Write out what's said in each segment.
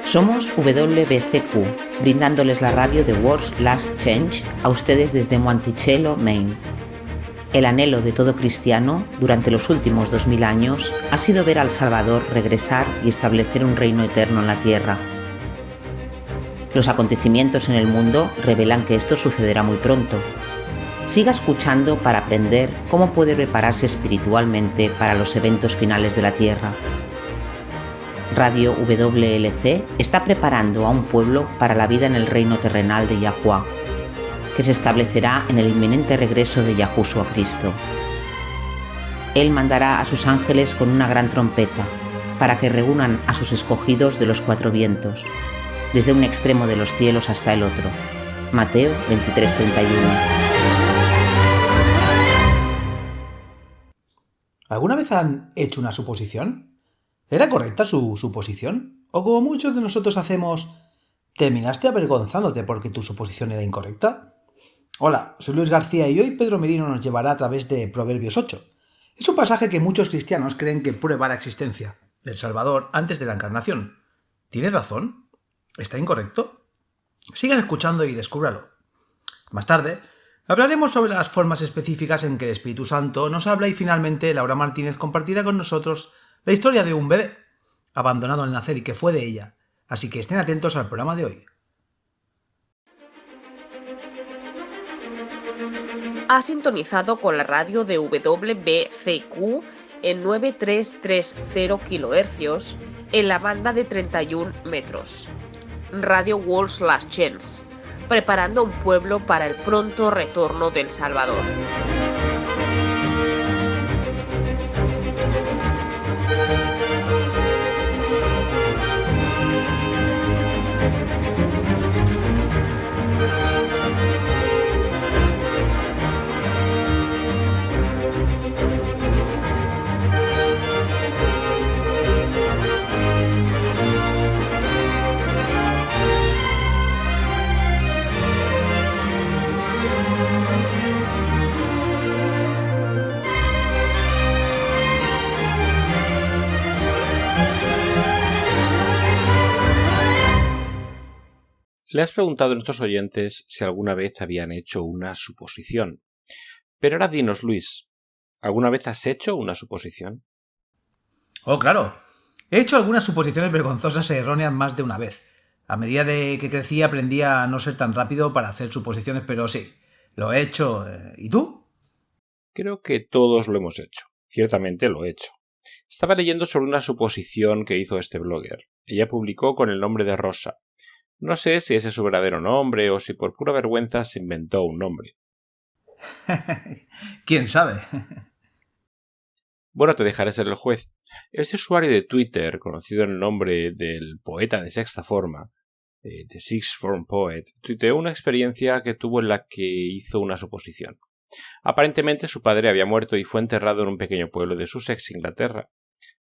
Somos WBCQ, brindándoles la radio de World's Last Change a ustedes desde Monticello, Maine. El anhelo de todo cristiano durante los últimos 2000 años ha sido ver al Salvador regresar y establecer un reino eterno en la tierra. Los acontecimientos en el mundo revelan que esto sucederá muy pronto. Siga escuchando para aprender cómo puede prepararse espiritualmente para los eventos finales de la tierra. Radio WLC está preparando a un pueblo para la vida en el reino terrenal de Yahuwah, que se establecerá en el inminente regreso de Yahushua Cristo. Él mandará a sus ángeles con una gran trompeta, para que reúnan a sus escogidos de los cuatro vientos, desde un extremo de los cielos hasta el otro. Mateo 23:31. ¿Alguna vez han hecho una suposición? ¿Era correcta su suposición? ¿O como muchos de nosotros hacemos, terminaste avergonzándote porque tu suposición era incorrecta? Hola, soy Luis García y hoy Pedro Merino nos llevará a través de Proverbios 8. Es un pasaje que muchos cristianos creen que prueba la existencia del Salvador antes de la encarnación. ¿Tiene razón? ¿Está incorrecto? Sigan escuchando y descúbralo. Más tarde, hablaremos sobre las formas específicas en que el Espíritu Santo nos habla y finalmente Laura Martínez compartirá con nosotros la historia de un bebé abandonado al nacer y que fue de ella, así que estén atentos al programa de hoy. Ha sintonizado con la radio de WBCQ en 9330 kHz en la banda de 31 metros. Radio World's Last Chance, preparando un pueblo para el pronto retorno del Salvador. Le has preguntado a nuestros oyentes si alguna vez habían hecho una suposición. Pero ahora dinos, Luis, ¿alguna vez has hecho una suposición? Oh, claro. He hecho algunas suposiciones vergonzosas e erróneas más de una vez. A medida de que crecí aprendí a no ser tan rápido para hacer suposiciones, pero sí, lo he hecho. ¿Y tú? Creo que todos lo hemos hecho. Ciertamente lo he hecho. Estaba leyendo sobre una suposición que hizo este blogger. Ella publicó con el nombre de Rosa. No sé si ese es su verdadero nombre o si por pura vergüenza se inventó un nombre. ¿Quién sabe? Bueno, te dejaré ser el juez. Este usuario de Twitter, conocido en el nombre del poeta de sexta forma, The Sixth Form Poet, tuiteó una experiencia que tuvo en la que hizo una suposición. Aparentemente su padre había muerto y fue enterrado en un pequeño pueblo de Sussex, Inglaterra.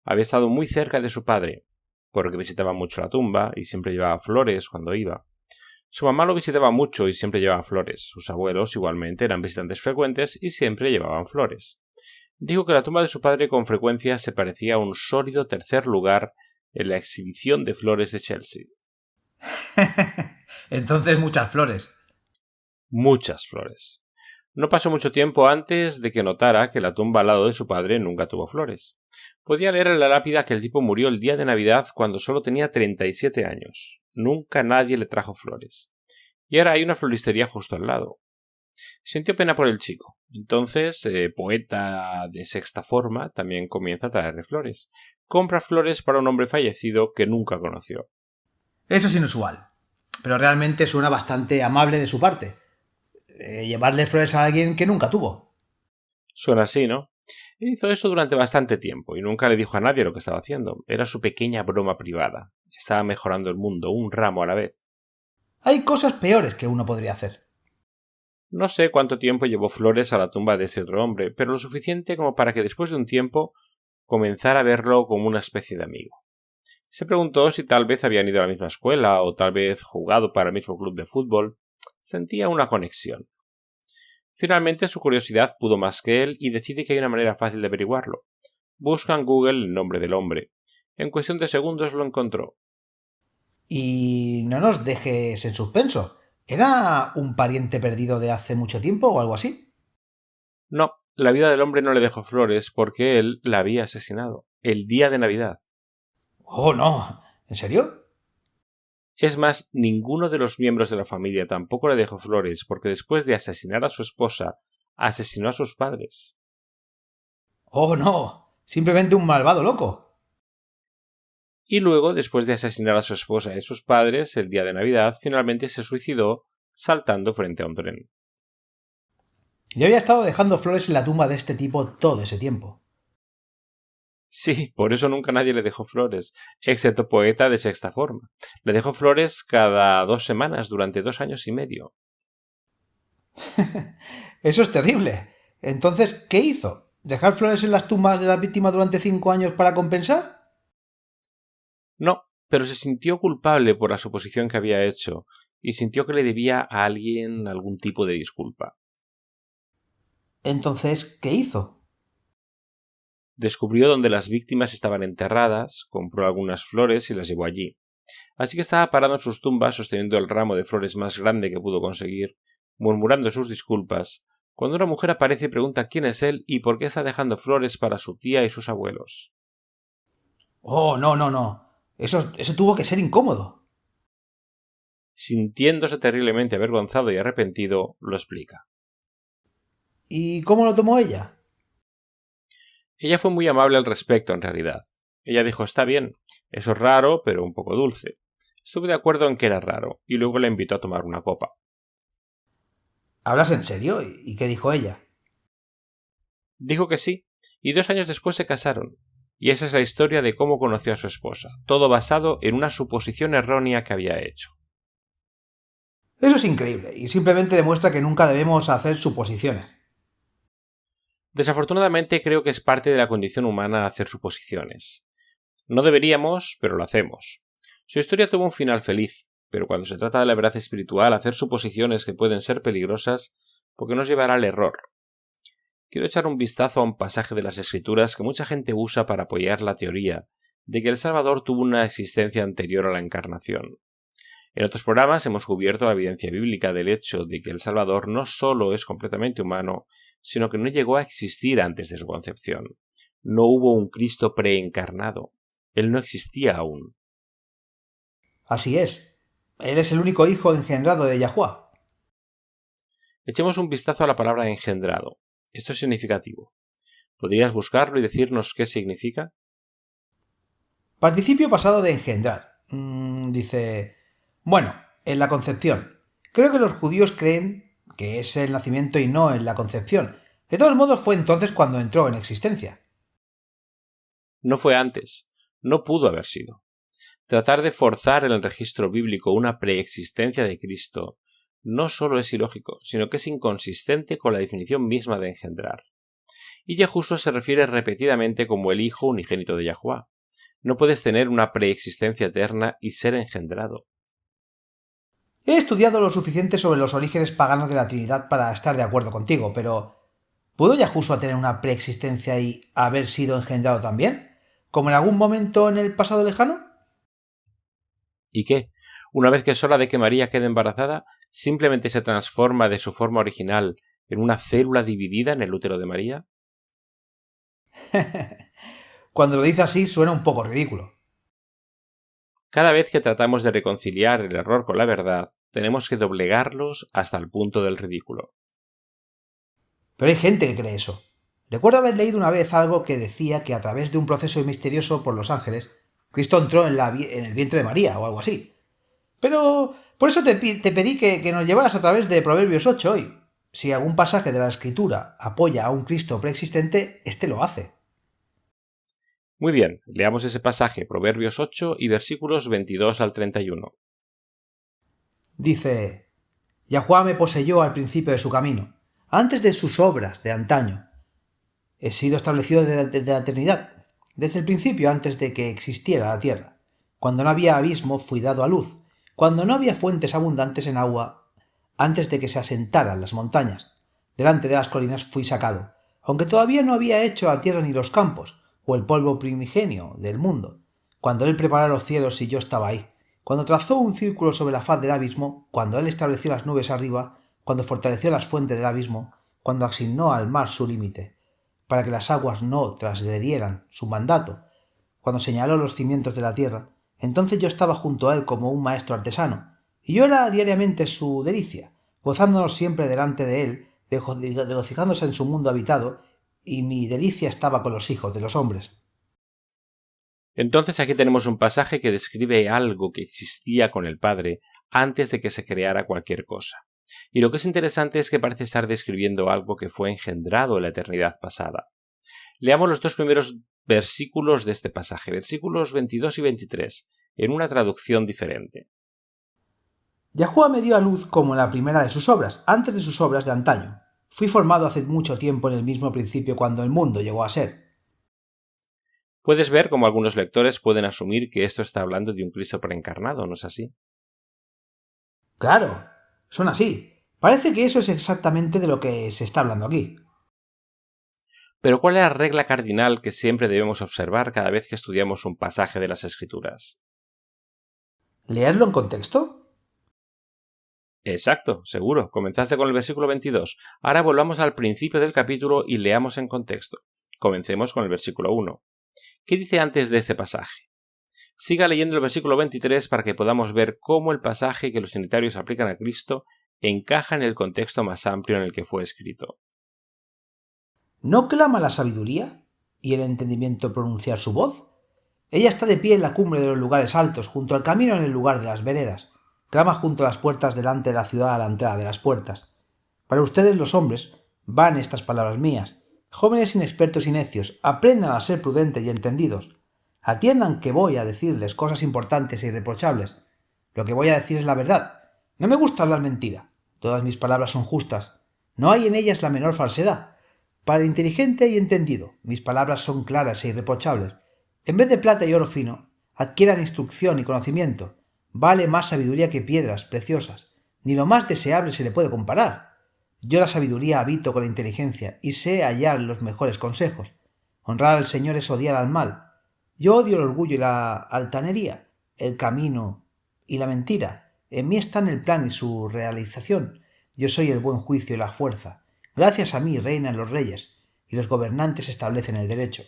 Había estado muy cerca de su padre, porque visitaba mucho la tumba y siempre llevaba flores cuando iba. Su mamá lo visitaba mucho y siempre llevaba flores. Sus abuelos igualmente eran visitantes frecuentes y siempre llevaban flores. Dijo que la tumba de su padre con frecuencia se parecía a un sólido tercer lugar en la exhibición de flores de Chelsea. Entonces muchas flores. Muchas flores. No pasó mucho tiempo antes de que notara que la tumba al lado de su padre nunca tuvo flores. Podía leer en la lápida que el tipo murió el día de Navidad cuando solo tenía 37 años. Nunca nadie le trajo flores. Y ahora hay una floristería justo al lado. Sintió pena por el chico. Entonces, poeta de sexta forma, también comienza a traerle flores. Compra flores para un hombre fallecido que nunca conoció. Eso es inusual, pero realmente suena bastante amable de su parte. Llevarle flores a alguien que nunca tuvo. Suena así, ¿no? Él hizo eso durante bastante tiempo y nunca le dijo a nadie lo que estaba haciendo. Era su pequeña broma privada. Estaba mejorando el mundo, un ramo a la vez. Hay cosas peores que uno podría hacer. No sé cuánto tiempo llevó flores a la tumba de ese otro hombre, pero lo suficiente como para que después de un tiempo comenzara a verlo como una especie de amigo. Se preguntó si tal vez habían ido a la misma escuela o tal vez jugado para el mismo club de fútbol. Sentía una conexión. Finalmente su curiosidad pudo más que él y decide que hay una manera fácil de averiguarlo. Busca en Google el nombre del hombre. En cuestión de segundos lo encontró. Y no nos dejes en suspenso. ¿Era un pariente perdido de hace mucho tiempo o algo así? No, la vida del hombre no le dejó flores porque él la había asesinado, el día de Navidad. Oh, no. ¿En serio? Es más, ninguno de los miembros de la familia tampoco le dejó flores porque después de asesinar a su esposa, asesinó a sus padres. Oh, no. Simplemente un malvado loco. Y luego, después de asesinar a su esposa y a sus padres, el día de Navidad, finalmente se suicidó saltando frente a un tren. Yo había estado dejando flores en la tumba de este tipo todo ese tiempo. Sí, por eso nunca nadie le dejó flores, excepto Poeta de Sexta Forma. Le dejó flores cada 2 semanas durante 2 años y medio. Eso es terrible. Entonces, ¿qué hizo? ¿Dejar flores en las tumbas de la víctima durante 5 años para compensar? No, pero se sintió culpable por la suposición que había hecho y sintió que le debía a alguien algún tipo de disculpa. Entonces, ¿qué hizo? Descubrió dónde las víctimas estaban enterradas, compró algunas flores y las llevó allí. Así que estaba parado en sus tumbas sosteniendo el ramo de flores más grande que pudo conseguir, murmurando sus disculpas, cuando una mujer aparece y pregunta quién es él y por qué está dejando flores para su tía y sus abuelos. Oh, no, no, no. Eso tuvo que ser incómodo. Sintiéndose terriblemente avergonzado y arrepentido, lo explica. ¿Y cómo lo tomó ella? Ella fue muy amable al respecto, en realidad. Ella dijo, está bien, eso es raro, pero un poco dulce. Estuve de acuerdo en que era raro, y luego le invitó a tomar una copa. ¿Hablas en serio? ¿Y qué dijo ella? Dijo que sí, y 2 años después se casaron. Y esa es la historia de cómo conoció a su esposa, todo basado en una suposición errónea que había hecho. Eso es increíble, y simplemente demuestra que nunca debemos hacer suposiciones. Desafortunadamente creo que es parte de la condición humana hacer suposiciones. No deberíamos, pero lo hacemos. Su historia tuvo un final feliz, pero cuando se trata de la verdad espiritual, hacer suposiciones que pueden ser peligrosas, porque nos llevará al error. Quiero echar un vistazo a un pasaje de las Escrituras que mucha gente usa para apoyar la teoría de que el Salvador tuvo una existencia anterior a la encarnación. En otros programas hemos cubierto la evidencia bíblica del hecho de que el Salvador no solo es completamente humano, sino que no llegó a existir antes de su concepción. No hubo un Cristo preencarnado. Él no existía aún. Así es. Él es el único hijo engendrado de Yahuwah. Echemos un vistazo a la palabra engendrado. Esto es significativo. ¿Podrías buscarlo y decirnos qué significa? Participio pasado de engendrar. Dice... Bueno, en la concepción. Creo que los judíos creen que es el nacimiento y no en la concepción. De todos modos, fue entonces cuando entró en existencia. No fue antes. No pudo haber sido. Tratar de forzar en el registro bíblico una preexistencia de Cristo no solo es ilógico, sino que es inconsistente con la definición misma de engendrar. Y Yahushua se refiere repetidamente como el Hijo unigénito de Yahuwah. No puedes tener una preexistencia eterna y ser engendrado. He estudiado lo suficiente sobre los orígenes paganos de la Trinidad para estar de acuerdo contigo, pero ¿pudo Yahushua tener una preexistencia y haber sido engendrado también? ¿Como en algún momento en el pasado lejano? ¿Y qué? Una vez que es hora de que María quede embarazada, ¿simplemente se transforma de su forma original en una célula dividida en el útero de María? Cuando lo dice así suena un poco ridículo. Cada vez que tratamos de reconciliar el error con la verdad, tenemos que doblegarlos hasta el punto del ridículo. Pero hay gente que cree eso. Recuerdo haber leído una vez algo que decía que a través de un proceso misterioso por los ángeles, Cristo entró en el vientre de María o algo así. Pero por eso te pedí que nos llevaras a través de Proverbios 8 hoy. Si algún pasaje de la Escritura apoya a un Cristo preexistente, este lo hace. Muy bien, leamos ese pasaje, Proverbios 8 y versículos 22 al 31. Dice: Yahuwah me poseyó al principio de su camino, antes de sus obras de antaño. He sido establecido desde la eternidad, desde el principio antes de que existiera la tierra. Cuando no había abismo fui dado a luz, cuando no había fuentes abundantes en agua, antes de que se asentaran las montañas. Delante de las colinas fui sacado, aunque todavía no había hecho la tierra ni los campos, o el polvo primigenio del mundo, cuando él preparó los cielos y yo estaba ahí, cuando trazó un círculo sobre la faz del abismo, cuando él estableció las nubes arriba, cuando fortaleció las fuentes del abismo, cuando asignó al mar su límite, para que las aguas no transgredieran su mandato, cuando señaló los cimientos de la tierra, entonces yo estaba junto a él como un maestro artesano, y yo era diariamente su delicia, gozándonos siempre delante de él, regocijándose en su mundo habitado, y mi delicia estaba con los hijos de los hombres. Entonces aquí tenemos un pasaje que describe algo que existía con el Padre antes de que se creara cualquier cosa. Y lo que es interesante es que parece estar describiendo algo que fue engendrado en la eternidad pasada. Leamos los dos primeros versículos de este pasaje, versículos 22 y 23, en una traducción diferente. Yahuwah me dio a luz como en la primera de sus obras, antes de sus obras de antaño. Fui formado hace mucho tiempo en el mismo principio cuando el mundo llegó a ser. Puedes ver cómo algunos lectores pueden asumir que esto está hablando de un Cristo preencarnado, ¿no es así? Claro, son así. Parece que eso es exactamente de lo que se está hablando aquí. Pero ¿cuál es la regla cardinal que siempre debemos observar cada vez que estudiamos un pasaje de las Escrituras? ¿Leerlo en contexto? Exacto, seguro. Comenzaste con el versículo 22. Ahora volvamos al principio del capítulo y leamos en contexto. Comencemos con el versículo 1. ¿Qué dice antes de este pasaje? Siga leyendo el versículo 23 para que podamos ver cómo el pasaje que los trinitarios aplican a Cristo encaja en el contexto más amplio en el que fue escrito. ¿No clama la sabiduría y el entendimiento pronunciar su voz? Ella está de pie en la cumbre de los lugares altos, junto al camino en el lugar de las veredas. Clama junto a las puertas delante de la ciudad a la entrada de las puertas. Para ustedes los hombres van estas palabras mías. Jóvenes inexpertos y necios, aprendan a ser prudentes y entendidos. Atiendan que voy a decirles cosas importantes e irreprochables. Lo que voy a decir es la verdad. No me gusta hablar mentira. Todas mis palabras son justas. No hay en ellas la menor falsedad. Para el inteligente y entendido, mis palabras son claras e irreprochables. En vez de plata y oro fino, adquieran instrucción y conocimiento. Vale más sabiduría que piedras preciosas. Ni lo más deseable se le puede comparar. Yo la sabiduría habito con la inteligencia y sé hallar los mejores consejos. Honrar al Señor es odiar al mal. Yo odio el orgullo y la altanería, el camino y la mentira. En mí están el plan y su realización. Yo soy el buen juicio y la fuerza. Gracias a mí reinan los reyes y los gobernantes establecen el derecho.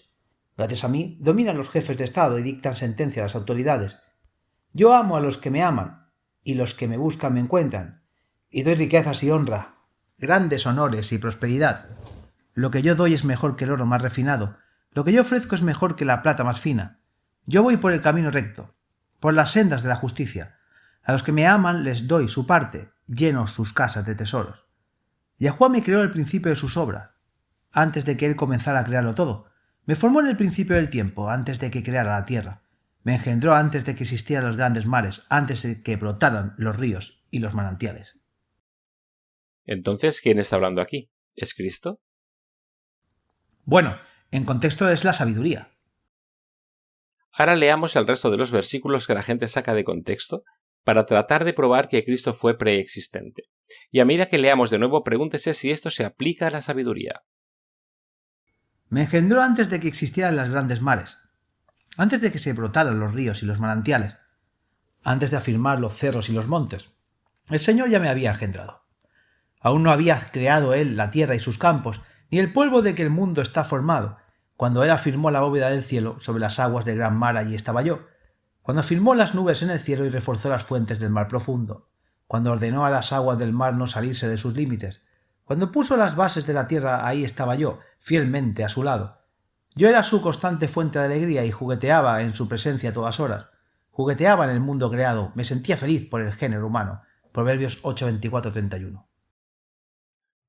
Gracias a mí dominan los jefes de Estado y dictan sentencia a las autoridades. Yo amo a los que me aman y los que me buscan me encuentran. Y doy riquezas y honra, grandes honores y prosperidad. Lo que yo doy es mejor que el oro más refinado. Lo que yo ofrezco es mejor que la plata más fina. Yo voy por el camino recto, por las sendas de la justicia. A los que me aman les doy su parte, lleno sus casas de tesoros. Yahuwah me creó al principio de sus obras, antes de que él comenzara a crearlo todo. Me formó en el principio del tiempo, antes de que creara la tierra. Me engendró antes de que existieran los grandes mares, antes de que brotaran los ríos y los manantiales. Entonces, ¿quién está hablando aquí? ¿Es Cristo? Bueno, en contexto es la sabiduría. Ahora leamos el resto de los versículos que la gente saca de contexto para tratar de probar que Cristo fue preexistente. Y a medida que leamos de nuevo, pregúntese si esto se aplica a la sabiduría. Me engendró antes de que existieran los grandes mares, antes de que se brotaran los ríos y los manantiales, antes de afirmar los cerros y los montes. El Señor ya me había engendrado. Aún no había creado Él la tierra y sus campos, ni el polvo de que el mundo está formado. Cuando Él afirmó la bóveda del cielo, sobre las aguas del gran mar allí estaba yo. Cuando afirmó las nubes en el cielo y reforzó las fuentes del mar profundo. Cuando ordenó a las aguas del mar no salirse de sus límites. Cuando puso las bases de la tierra, ahí estaba yo, fielmente a su lado. Yo era su constante fuente de alegría y jugueteaba en su presencia a todas horas. Jugueteaba en el mundo creado, me sentía feliz por el género humano. Proverbios 8:24-31.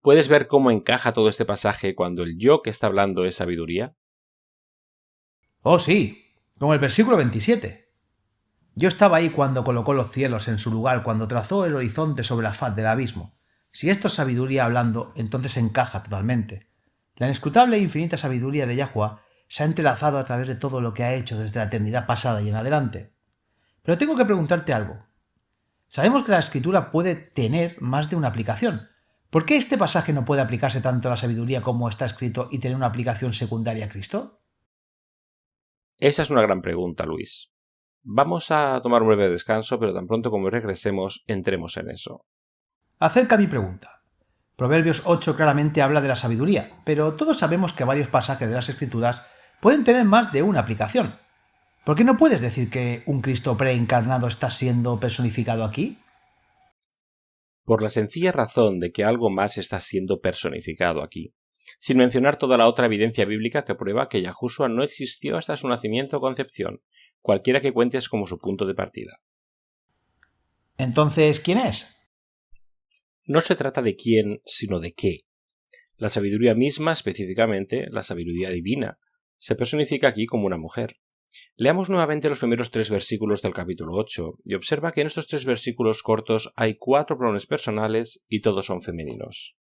¿Puedes ver cómo encaja todo este pasaje cuando el yo que está hablando es sabiduría? Oh, sí, como el versículo 27. Yo estaba ahí cuando colocó los cielos en su lugar, cuando trazó el horizonte sobre la faz del abismo. Si esto es sabiduría hablando, entonces encaja totalmente. La inescrutable e infinita sabiduría de Yahuwah se ha entrelazado a través de todo lo que ha hecho desde la eternidad pasada y en adelante. Pero tengo que preguntarte algo. Sabemos que la escritura puede tener más de una aplicación, ¿Por qué este pasaje no puede aplicarse tanto a la sabiduría como está escrito y tener una aplicación secundaria a Cristo? Esa es una gran pregunta, Luis. Vamos a tomar un breve descanso, pero tan pronto como regresemos, entremos en eso. Acerca mi pregunta. Proverbios 8 claramente habla de la sabiduría, pero todos sabemos que varios pasajes de las Escrituras pueden tener más de una aplicación. ¿Por qué no puedes decir que un Cristo preencarnado está siendo personificado aquí? Por la sencilla razón de que algo más está siendo personificado aquí, sin mencionar toda la otra evidencia bíblica que prueba que Yahushua no existió hasta su nacimiento o concepción, cualquiera que cuentes como su punto de partida. Entonces, ¿quién es? No se trata de quién, sino de qué. La sabiduría misma, específicamente la sabiduría divina, se personifica aquí como una mujer. Leamos nuevamente los primeros 3 versículos del capítulo 8 y observa que en estos 3 versículos cortos hay 4 pronombres personales y todos son femeninos.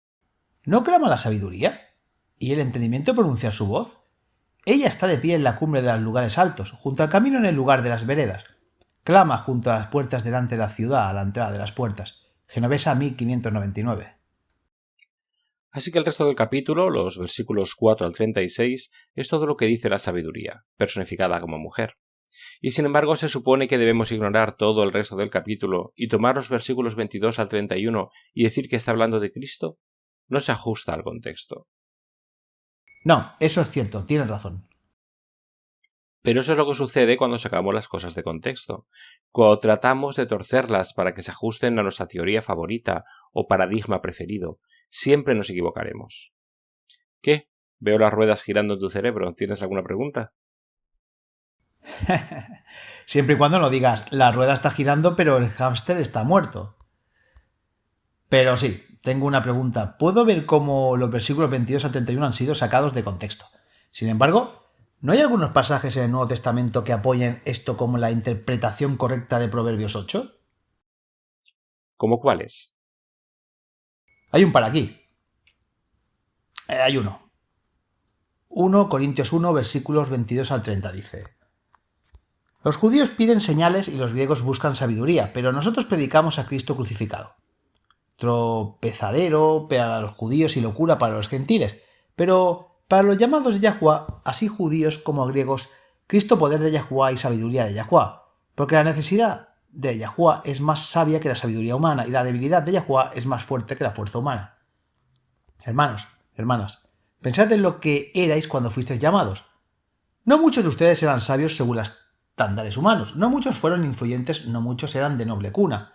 ¿No clama la sabiduría? ¿Y el entendimiento pronunciar su voz? Ella está de pie en la cumbre de los lugares altos, junto al camino en el lugar de las veredas. Clama junto a las puertas delante de la ciudad, a la entrada de las puertas. Genovesa 1599. Así que el resto del capítulo, los versículos 4 al 36, es todo lo que dice la sabiduría, personificada como mujer. Y sin embargo se supone que debemos ignorar todo el resto del capítulo y tomar los versículos 22 al 31 y decir que está hablando de Cristo. No se ajusta al contexto. No, eso es cierto, tienes razón. Pero eso es lo que sucede cuando sacamos las cosas de contexto. Cuando tratamos de torcerlas para que se ajusten a nuestra teoría favorita o paradigma preferido, siempre nos equivocaremos. ¿Qué? Veo las ruedas girando en tu cerebro. ¿Tienes alguna pregunta? Siempre y cuando no digas, la rueda está girando pero el hámster está muerto. Pero sí, tengo una pregunta. ¿Puedo ver cómo los versículos 22 al 31 han sido sacados de contexto? Sin embargo, ¿no hay algunos pasajes en el Nuevo Testamento que apoyen esto como la interpretación correcta de Proverbios 8? ¿Cómo cuáles? Hay un par aquí. Hay uno. 1 Corintios 1, versículos 22 al 30 dice: Los judíos piden señales y los griegos buscan sabiduría, pero nosotros predicamos a Cristo crucificado. Tropezadero para los judíos y locura para los gentiles, pero para los llamados de Yahuwah, así judíos como griegos, Cristo poder de Yahuwah y sabiduría de Yahuwah, porque la necesidad de Yahuwah es más sabia que la sabiduría humana y la debilidad de Yahuwah es más fuerte que la fuerza humana. Hermanos, hermanas, pensad en lo que erais cuando fuisteis llamados. No muchos de ustedes eran sabios según los estándares humanos, no muchos fueron influyentes, no muchos eran de noble cuna.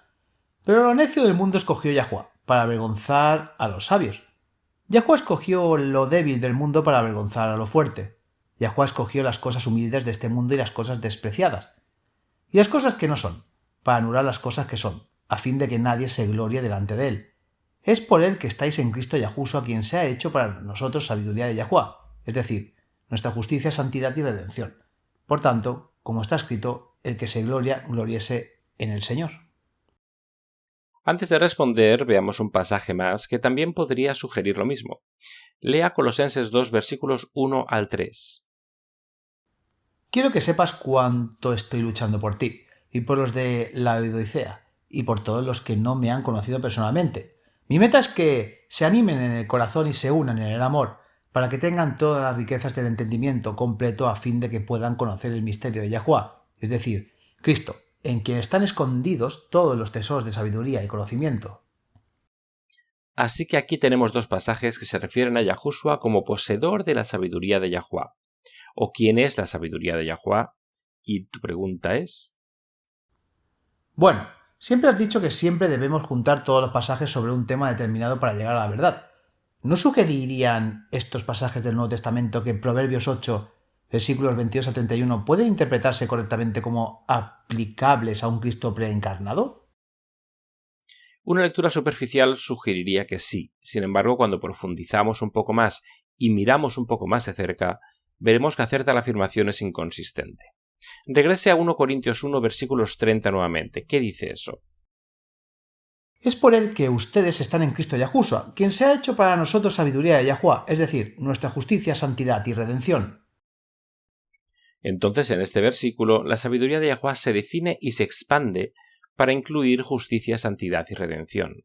Pero lo necio del mundo escogió Yahuwah para avergonzar a los sabios. Yahuwah escogió lo débil del mundo para avergonzar a lo fuerte. Yahuwah escogió las cosas humildes de este mundo y las cosas despreciadas. Y las cosas que no son, para anular las cosas que son, a fin de que nadie se glorie delante de él. Es por él que estáis en Cristo Yahushua, quien se ha hecho para nosotros sabiduría de Yahuwah, es decir, nuestra justicia, santidad y redención. Por tanto, como está escrito, el que se gloria, gloriese en el Señor. Antes de responder, veamos un pasaje más que también podría sugerir lo mismo. Lea Colosenses 2, versículos 1 al 3. Quiero que sepas cuánto estoy luchando por ti, y por los de Laodicea, y por todos los que no me han conocido personalmente. Mi meta es que se animen en el corazón y se unan en el amor, para que tengan todas las riquezas del entendimiento completo a fin de que puedan conocer el misterio de Yahuwah, es decir, Cristo, en quien están escondidos todos los tesoros de sabiduría y conocimiento. Así que aquí tenemos 2 pasajes que se refieren a Yahushua como poseedor de la sabiduría de Yahuwah. ¿O quién es la sabiduría de Yahuwah? Y tu pregunta es... Bueno, siempre has dicho que siempre debemos juntar todos los pasajes sobre un tema determinado para llegar a la verdad. ¿No sugerirían estos pasajes del Nuevo Testamento que Proverbios 8, versículos 22 a 31 pueden interpretarse correctamente como aplicables a un Cristo preencarnado? Una lectura superficial sugeriría que sí. Sin embargo, cuando profundizamos un poco más y miramos un poco más de cerca, veremos que hacer tal afirmación es inconsistente. Regrese a 1 Corintios 1, versículos 30 nuevamente. ¿Qué dice eso? Es por él que ustedes están en Cristo Yahushua, quien se ha hecho para nosotros sabiduría de Yahuwah, es decir, nuestra justicia, santidad y redención. Entonces, en este versículo, la sabiduría de Yahuwah se define y se expande para incluir justicia, santidad y redención.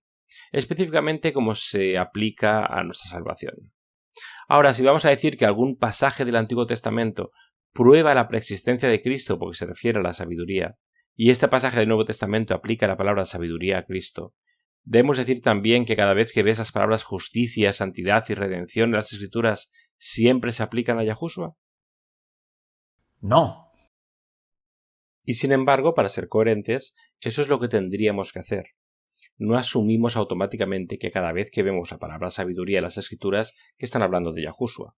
específicamente cómo se aplica a nuestra salvación. Ahora, si vamos a decir que algún pasaje del Antiguo Testamento prueba la preexistencia de Cristo porque se refiere a la sabiduría, y este pasaje del Nuevo Testamento aplica la palabra sabiduría a Cristo, debemos decir también que cada vez que ves las palabras justicia, santidad y redención en las Escrituras, ¿siempre se aplican a Yahushua? No. Y sin embargo, para ser coherentes, eso es lo que tendríamos que hacer. No asumimos automáticamente que cada vez que vemos la palabra sabiduría en las Escrituras que están hablando de Yahushua.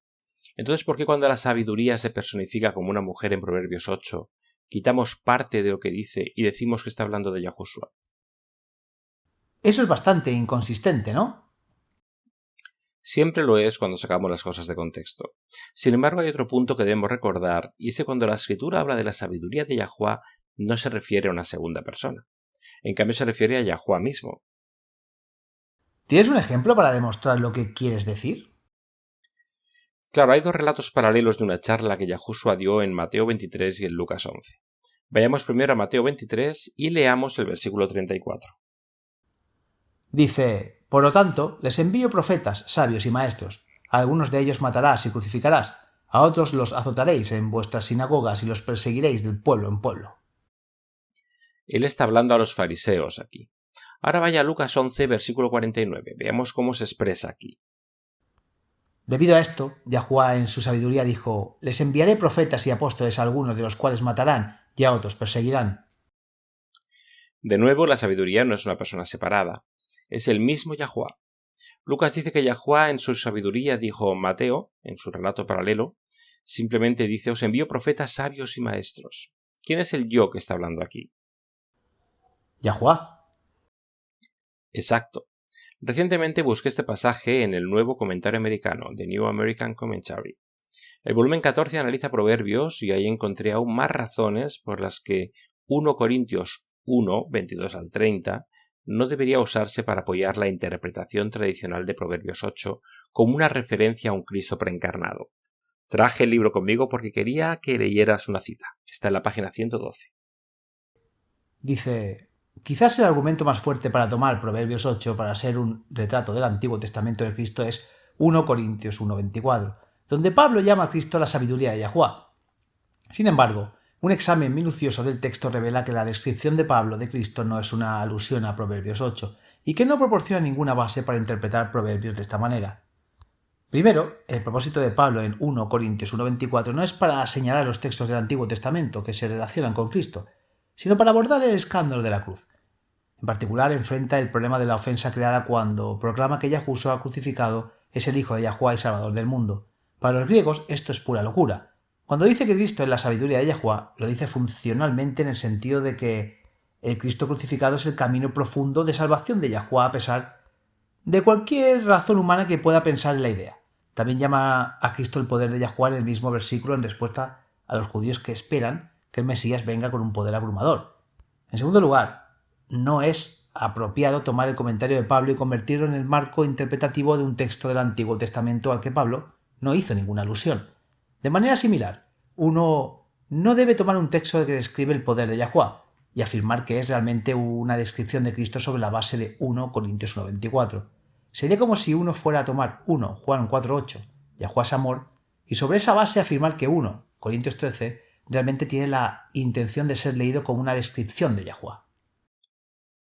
Entonces, ¿por qué cuando la sabiduría se personifica como una mujer en Proverbios 8, quitamos parte de lo que dice y decimos que está hablando de Yahushua? Eso es bastante inconsistente, ¿no? Siempre lo es cuando sacamos las cosas de contexto. Sin embargo, hay otro punto que debemos recordar, y es que cuando la Escritura habla de la sabiduría de Yahuwah, no se refiere a una segunda persona. En cambio, se refiere a Yahuwah mismo. ¿Tienes un ejemplo para demostrar lo que quieres decir? Claro, hay dos relatos paralelos de una charla que Yahushua dio en Mateo 23 y en Lucas 11. Vayamos primero a Mateo 23 y leamos el versículo 34. Dice: por lo tanto, les envío profetas, sabios y maestros. A algunos de ellos matarás y crucificarás, a otros los azotaréis en vuestras sinagogas y los perseguiréis del pueblo en pueblo. Él está hablando a los fariseos aquí. Ahora vaya a Lucas 11, versículo 49. Veamos cómo se expresa aquí. Debido a esto, Yahuwah en su sabiduría dijo: les enviaré profetas y apóstoles, a algunos de los cuales matarán y a otros perseguirán. De nuevo, la sabiduría no es una persona separada. Es el mismo Yahuwah. Lucas dice que Yahuwah en su sabiduría dijo Mateo, en su relato paralelo, simplemente dice: os envío profetas sabios y maestros. ¿Quién es el yo que está hablando aquí? Yahuwah. Exacto. Recientemente busqué este pasaje en el nuevo comentario americano, The New American Commentary. El volumen 14 analiza Proverbios y ahí encontré aún más razones por las que 1 Corintios 1, 22 al 30, no debería usarse para apoyar la interpretación tradicional de Proverbios 8 como una referencia a un Cristo preencarnado. Traje el libro conmigo porque quería que leyeras una cita. Está en la página 112. Dice: quizás el argumento más fuerte para tomar Proverbios 8 para ser un retrato del Antiguo Testamento de Cristo es 1 Corintios 1:24, donde Pablo llama a Cristo la sabiduría de Yahuwah. Sin embargo, un examen minucioso del texto revela que la descripción de Pablo de Cristo no es una alusión a Proverbios 8 y que no proporciona ninguna base para interpretar Proverbios de esta manera. Primero, el propósito de Pablo en 1 Corintios 1:24 no es para señalar los textos del Antiguo Testamento que se relacionan con Cristo, sino para abordar el escándalo de la cruz. En particular, enfrenta el problema de la ofensa creada cuando proclama que Yahushua crucificado es el Hijo de Yahuwah y Salvador del mundo. Para los griegos esto es pura locura. Cuando dice que Cristo es la sabiduría de Yahuwah, lo dice funcionalmente en el sentido de que el Cristo crucificado es el camino profundo de salvación de Yahuwah a pesar de cualquier razón humana que pueda pensar en la idea. También llama a Cristo el poder de Yahuwah en el mismo versículo en respuesta a los judíos que esperan que el Mesías venga con un poder abrumador. En segundo lugar, no es apropiado tomar el comentario de Pablo y convertirlo en el marco interpretativo de un texto del Antiguo Testamento al que Pablo no hizo ninguna alusión. De manera similar, uno no debe tomar un texto que describe el poder de Yahuwah y afirmar que es realmente una descripción de Cristo sobre la base de 1 Corintios 1:24. Sería como si uno fuera a tomar 1 Juan 4:8, Yahuwah es amor, y sobre esa base afirmar que 1 Corintios 13 realmente tiene la intención de ser leído como una descripción de Yahuwah.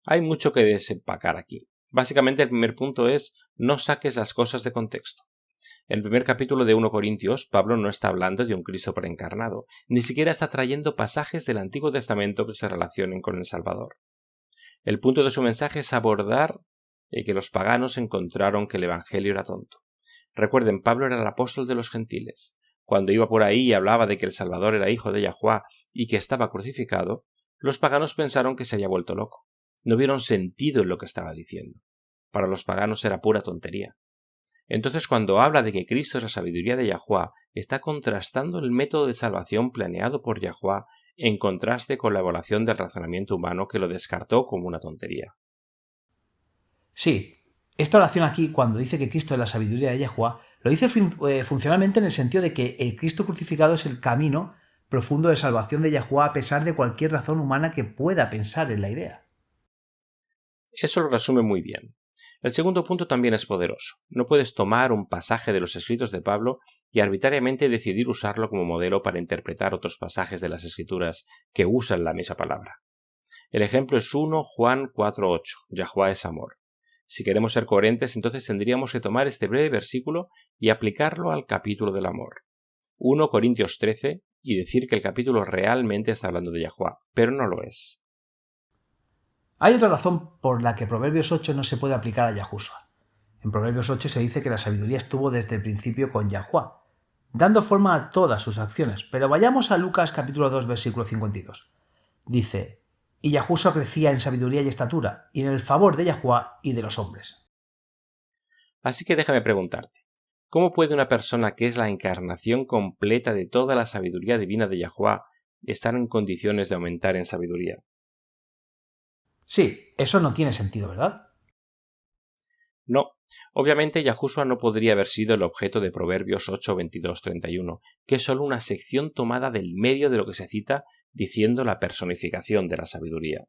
Hay mucho que desempacar aquí. Básicamente el primer punto es: no saques las cosas de contexto. En el primer capítulo de 1 Corintios, Pablo no está hablando de un Cristo preencarnado, ni siquiera está trayendo pasajes del Antiguo Testamento que se relacionen con el Salvador. El punto de su mensaje es abordar que los paganos encontraron que el Evangelio era tonto. Recuerden, Pablo era el apóstol de los gentiles. Cuando iba por ahí y hablaba de que el Salvador era hijo de Yahuwah y que estaba crucificado, los paganos pensaron que se había vuelto loco. No vieron sentido en lo que estaba diciendo. Para los paganos era pura tontería. Entonces, cuando habla de que Cristo es la sabiduría de Yahuwah, está contrastando el método de salvación planeado por Yahuwah en contraste con la evaluación del razonamiento humano que lo descartó como una tontería. Sí, esta oración aquí, cuando dice que Cristo es la sabiduría de Yahuwah, lo dice funcionalmente en el sentido de que el Cristo crucificado es el camino profundo de salvación de Yahuwah a pesar de cualquier razón humana que pueda pensar en la idea. Eso lo resume muy bien. El segundo punto también es poderoso. No puedes tomar un pasaje de los escritos de Pablo y arbitrariamente decidir usarlo como modelo para interpretar otros pasajes de las escrituras que usan la misma palabra. El ejemplo es 1 Juan 4:8, Yahuwá es amor. Si queremos ser coherentes, entonces tendríamos que tomar este breve versículo y aplicarlo al capítulo del amor. 1 Corintios 13 y decir que el capítulo realmente está hablando de Yahuwá, pero no lo es. Hay otra razón por la que Proverbios 8 no se puede aplicar a Yahushua. En Proverbios 8 se dice que la sabiduría estuvo desde el principio con Yahuwá, dando forma a todas sus acciones. Pero vayamos a Lucas capítulo 2, versículo 52. Dice: y Yahushua crecía en sabiduría y estatura, y en el favor de Yahuwá y de los hombres. Así que déjame preguntarte, ¿cómo puede una persona que es la encarnación completa de toda la sabiduría divina de Yahuwá estar en condiciones de aumentar en sabiduría? Sí, eso no tiene sentido, ¿verdad? No, obviamente Yahushua no podría haber sido el objeto de Proverbios 8, 22, 31, que es solo una sección tomada del medio de lo que se cita diciendo la personificación de la sabiduría.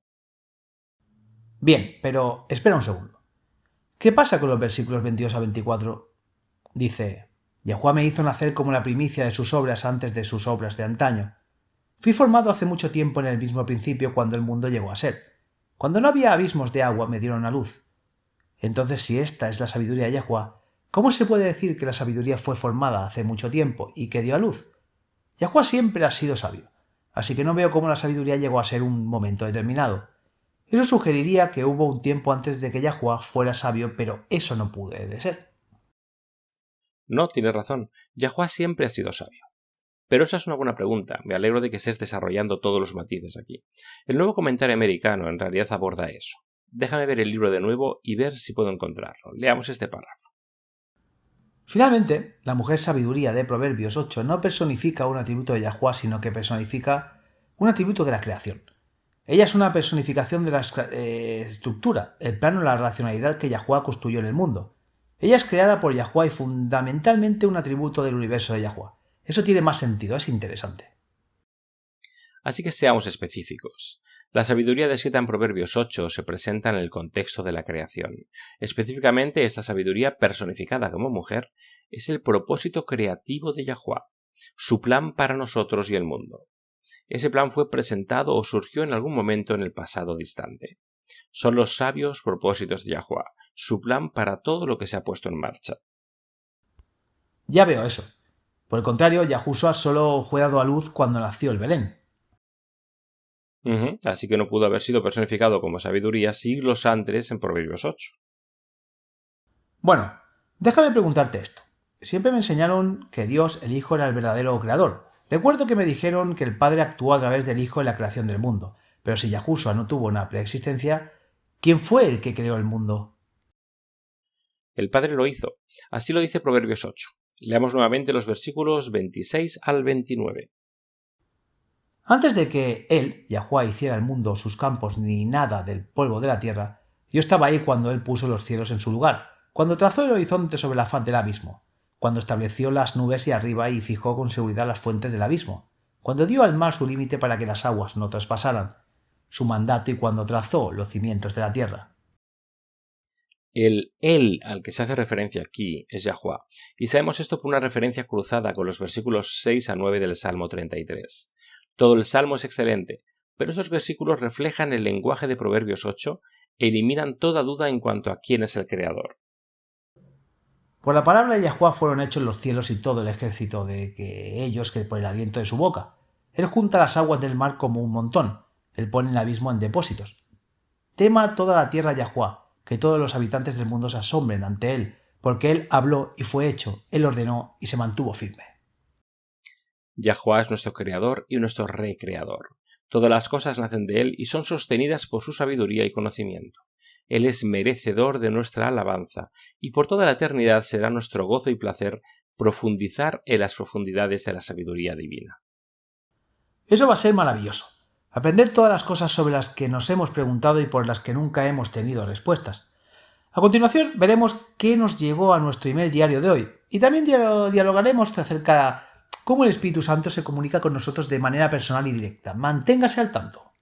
Bien, pero espera un segundo. ¿Qué pasa con los versículos 22 a 24? Dice: Yahuwá me hizo nacer como la primicia de sus obras antes de sus obras de antaño. Fui formado hace mucho tiempo en el mismo principio cuando el mundo llegó a ser. Cuando no había abismos de agua me dieron a luz. Entonces, si esta es la sabiduría de Yahuwá, ¿cómo se puede decir que la sabiduría fue formada hace mucho tiempo y que dio a luz? Yahuwá siempre ha sido sabio, así que no veo cómo la sabiduría llegó a ser un momento determinado. Eso sugeriría que hubo un tiempo antes de que Yahuwá fuera sabio, pero eso no puede ser. No, tienes razón. Yahuwá siempre ha sido sabio. Pero esa es una buena pregunta. Me alegro de que estés desarrollando todos los matices aquí. El nuevo comentario americano en realidad aborda eso. Déjame ver el libro de nuevo y ver si puedo encontrarlo. Leamos este párrafo. Finalmente, la mujer sabiduría de Proverbios 8 no personifica un atributo de Yahuwá, sino que personifica un atributo de la creación. Ella es una personificación de la estructura, el plano, la racionalidad que Yahuwá construyó en el mundo. Ella es creada por Yahuwá y fundamentalmente un atributo del universo de Yahuwá. Eso tiene más sentido, es interesante. Así que seamos específicos. La sabiduría descrita en Proverbios 8 se presenta en el contexto de la creación. Específicamente, esta sabiduría personificada como mujer es el propósito creativo de Yahuwá, su plan para nosotros y el mundo. Ese plan fue presentado o surgió en algún momento en el pasado distante. Son los sabios propósitos de Yahuwá, su plan para todo lo que se ha puesto en marcha. Ya veo eso. Por el contrario, Yahushua solo fue dado a luz cuando nació el Belén. Así que no pudo haber sido personificado como sabiduría siglos antes en Proverbios 8. Bueno, déjame preguntarte esto. Siempre me enseñaron que Dios, el Hijo, era el verdadero creador. Recuerdo que me dijeron que el Padre actuó a través del Hijo en la creación del mundo. Pero si Yahushua no tuvo una preexistencia, ¿quién fue el que creó el mundo? El Padre lo hizo. Así lo dice Proverbios 8. Leamos nuevamente los versículos 26 al 29. Antes de que él, Yahuwá, hiciera el mundo, sus campos, ni nada del polvo de la tierra, yo estaba ahí cuando él puso los cielos en su lugar, cuando trazó el horizonte sobre la faz del abismo, cuando estableció las nubes y arriba y fijó con seguridad las fuentes del abismo, cuando dio al mar su límite para que las aguas no traspasaran su mandato y cuando trazó los cimientos de la tierra. El él al que se hace referencia aquí es Yahuwá, y sabemos esto por una referencia cruzada con los versículos 6 a 9 del Salmo 33. Todo el Salmo es excelente, pero estos versículos reflejan el lenguaje de Proverbios 8 e eliminan toda duda en cuanto a quién es el Creador. Por la palabra de Yahuwá fueron hechos los cielos y todo el ejército de que ellos, que por el aliento de su boca. Él junta las aguas del mar como un montón, él pone el abismo en depósitos. Tema toda la tierra Yahuwá, que todos los habitantes del mundo se asombren ante él, porque él habló y fue hecho, él ordenó y se mantuvo firme. Yahuwá es nuestro creador y nuestro recreador. Todas las cosas nacen de él y son sostenidas por su sabiduría y conocimiento. Él es merecedor de nuestra alabanza y por toda la eternidad será nuestro gozo y placer profundizar en las profundidades de la sabiduría divina. Eso va a ser maravilloso. Aprender todas las cosas sobre las que nos hemos preguntado y por las que nunca hemos tenido respuestas. A continuación veremos qué nos llegó a nuestro email diario de hoy y también dialogaremos acerca de cómo el Espíritu Santo se comunica con nosotros de manera personal y directa. Manténgase al tanto.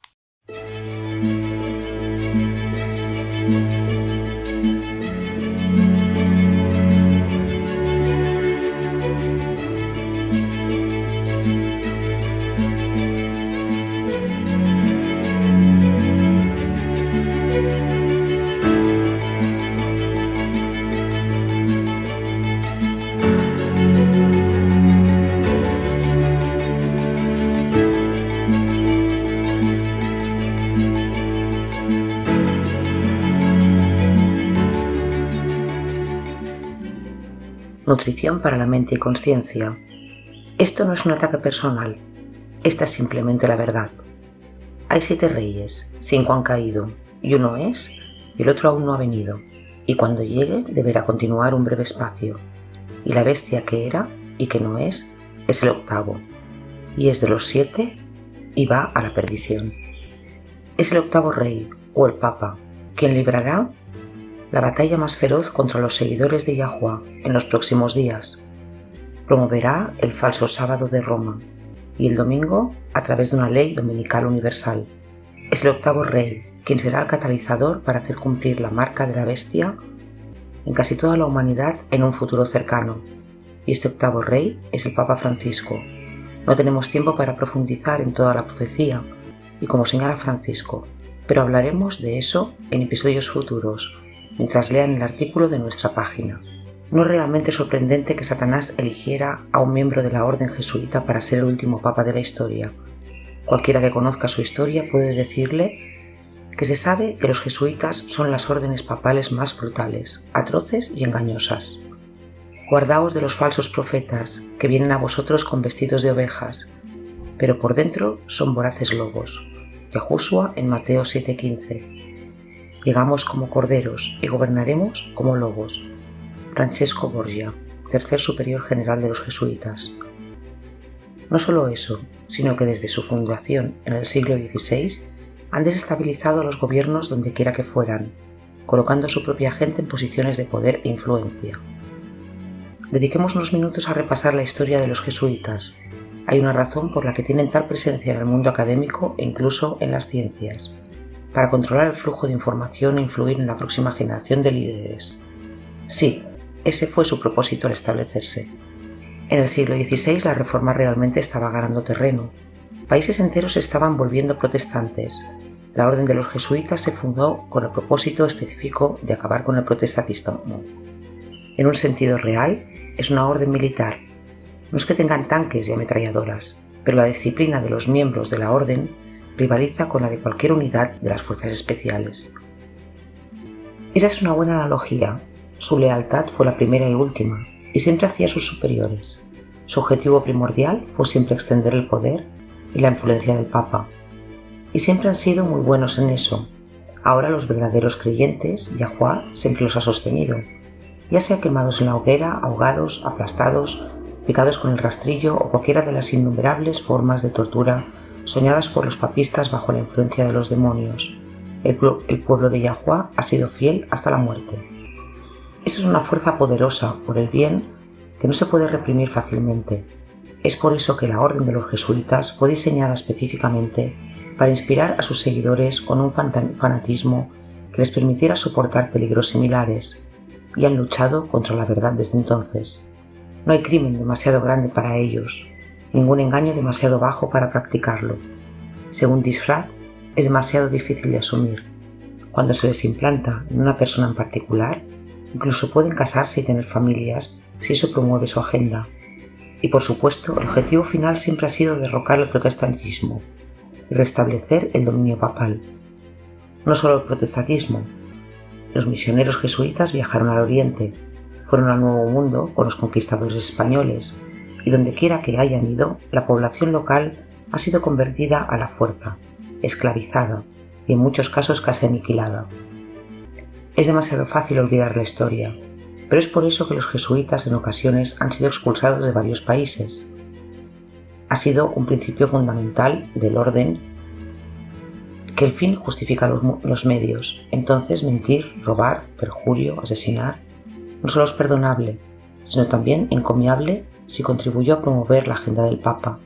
Nutrición para la mente y conciencia. Esto no es un ataque personal, esta es simplemente la verdad. Hay 7 reyes, 5 han caído, y uno es, y el otro aún no ha venido, y cuando llegue deberá continuar un breve espacio, y la bestia que era y que no es el octavo, y es de los 7 y va a la perdición. Es el octavo rey, o el papa, quien librará la batalla más feroz contra los seguidores de Yahuwah en los próximos días. Promoverá el falso sábado de Roma y el domingo a través de una ley dominical universal. Es el octavo rey quien será el catalizador para hacer cumplir la marca de la bestia en casi toda la humanidad en un futuro cercano. Y este octavo rey es el Papa Francisco. No tenemos tiempo para profundizar en toda la profecía y como señala Francisco, pero hablaremos de eso en episodios futuros, mientras lean el artículo de nuestra página. No es realmente sorprendente que Satanás eligiera a un miembro de la orden jesuita para ser el último papa de la historia. Cualquiera que conozca su historia puede decirle que se sabe que los jesuitas son las órdenes papales más brutales, atroces y engañosas. Guardaos de los falsos profetas que vienen a vosotros con vestidos de ovejas, pero por dentro son voraces lobos. Yahushua en Mateo 7:15. Llegamos como corderos y gobernaremos como lobos. Francesco Borgia, tercer superior general de los jesuitas. No solo eso, sino que desde su fundación en el siglo XVI han desestabilizado a los gobiernos donde quiera que fueran, colocando a su propia gente en posiciones de poder e influencia. Dediquemos unos minutos a repasar la historia de los jesuitas. Hay una razón por la que tienen tal presencia en el mundo académico e incluso en las ciencias, para controlar el flujo de información e influir en la próxima generación de líderes. Sí, ese fue su propósito al establecerse. En el siglo XVI la reforma realmente estaba ganando terreno. Países enteros se estaban volviendo protestantes. La orden de los jesuitas se fundó con el propósito específico de acabar con el protestantismo. En un sentido real, es una orden militar. No es que tengan tanques y ametralladoras, pero la disciplina de los miembros de la orden rivaliza con la de cualquier unidad de las fuerzas especiales. Esa es una buena analogía. Su lealtad fue la primera y última, y siempre hacia sus superiores. Su objetivo primordial fue siempre extender el poder y la influencia del Papa. Y siempre han sido muy buenos en eso. Ahora los verdaderos creyentes, Yahuwah siempre los ha sostenido, ya sea quemados en la hoguera, ahogados, aplastados, picados con el rastrillo o cualquiera de las innumerables formas de tortura soñadas por los papistas bajo la influencia de los demonios. El pueblo de Yahuwah ha sido fiel hasta la muerte. Esa es una fuerza poderosa por el bien que no se puede reprimir fácilmente. Es por eso que la orden de los jesuitas fue diseñada específicamente para inspirar a sus seguidores con un fanatismo que les permitiera soportar peligros similares, y han luchado contra la verdad desde entonces. No hay crimen demasiado grande para ellos, ningún engaño demasiado bajo para practicarlo. Según disfraz, es demasiado difícil de asumir. Cuando se les implanta en una persona en particular, incluso pueden casarse y tener familias si eso promueve su agenda. Y por supuesto, el objetivo final siempre ha sido derrocar el protestantismo y restablecer el dominio papal. No solo el protestantismo. Los misioneros jesuitas viajaron al Oriente, fueron al Nuevo Mundo con los conquistadores españoles, y donde quiera que hayan ido, la población local ha sido convertida a la fuerza, esclavizada y en muchos casos casi aniquilada. Es demasiado fácil olvidar la historia, pero es por eso que los jesuitas en ocasiones han sido expulsados de varios países. Ha sido un principio fundamental del orden que el fin justifica los medios. Entonces mentir, robar, perjurio, asesinar no solo es perdonable, sino también encomiable si contribuyó a promover la agenda del Papa.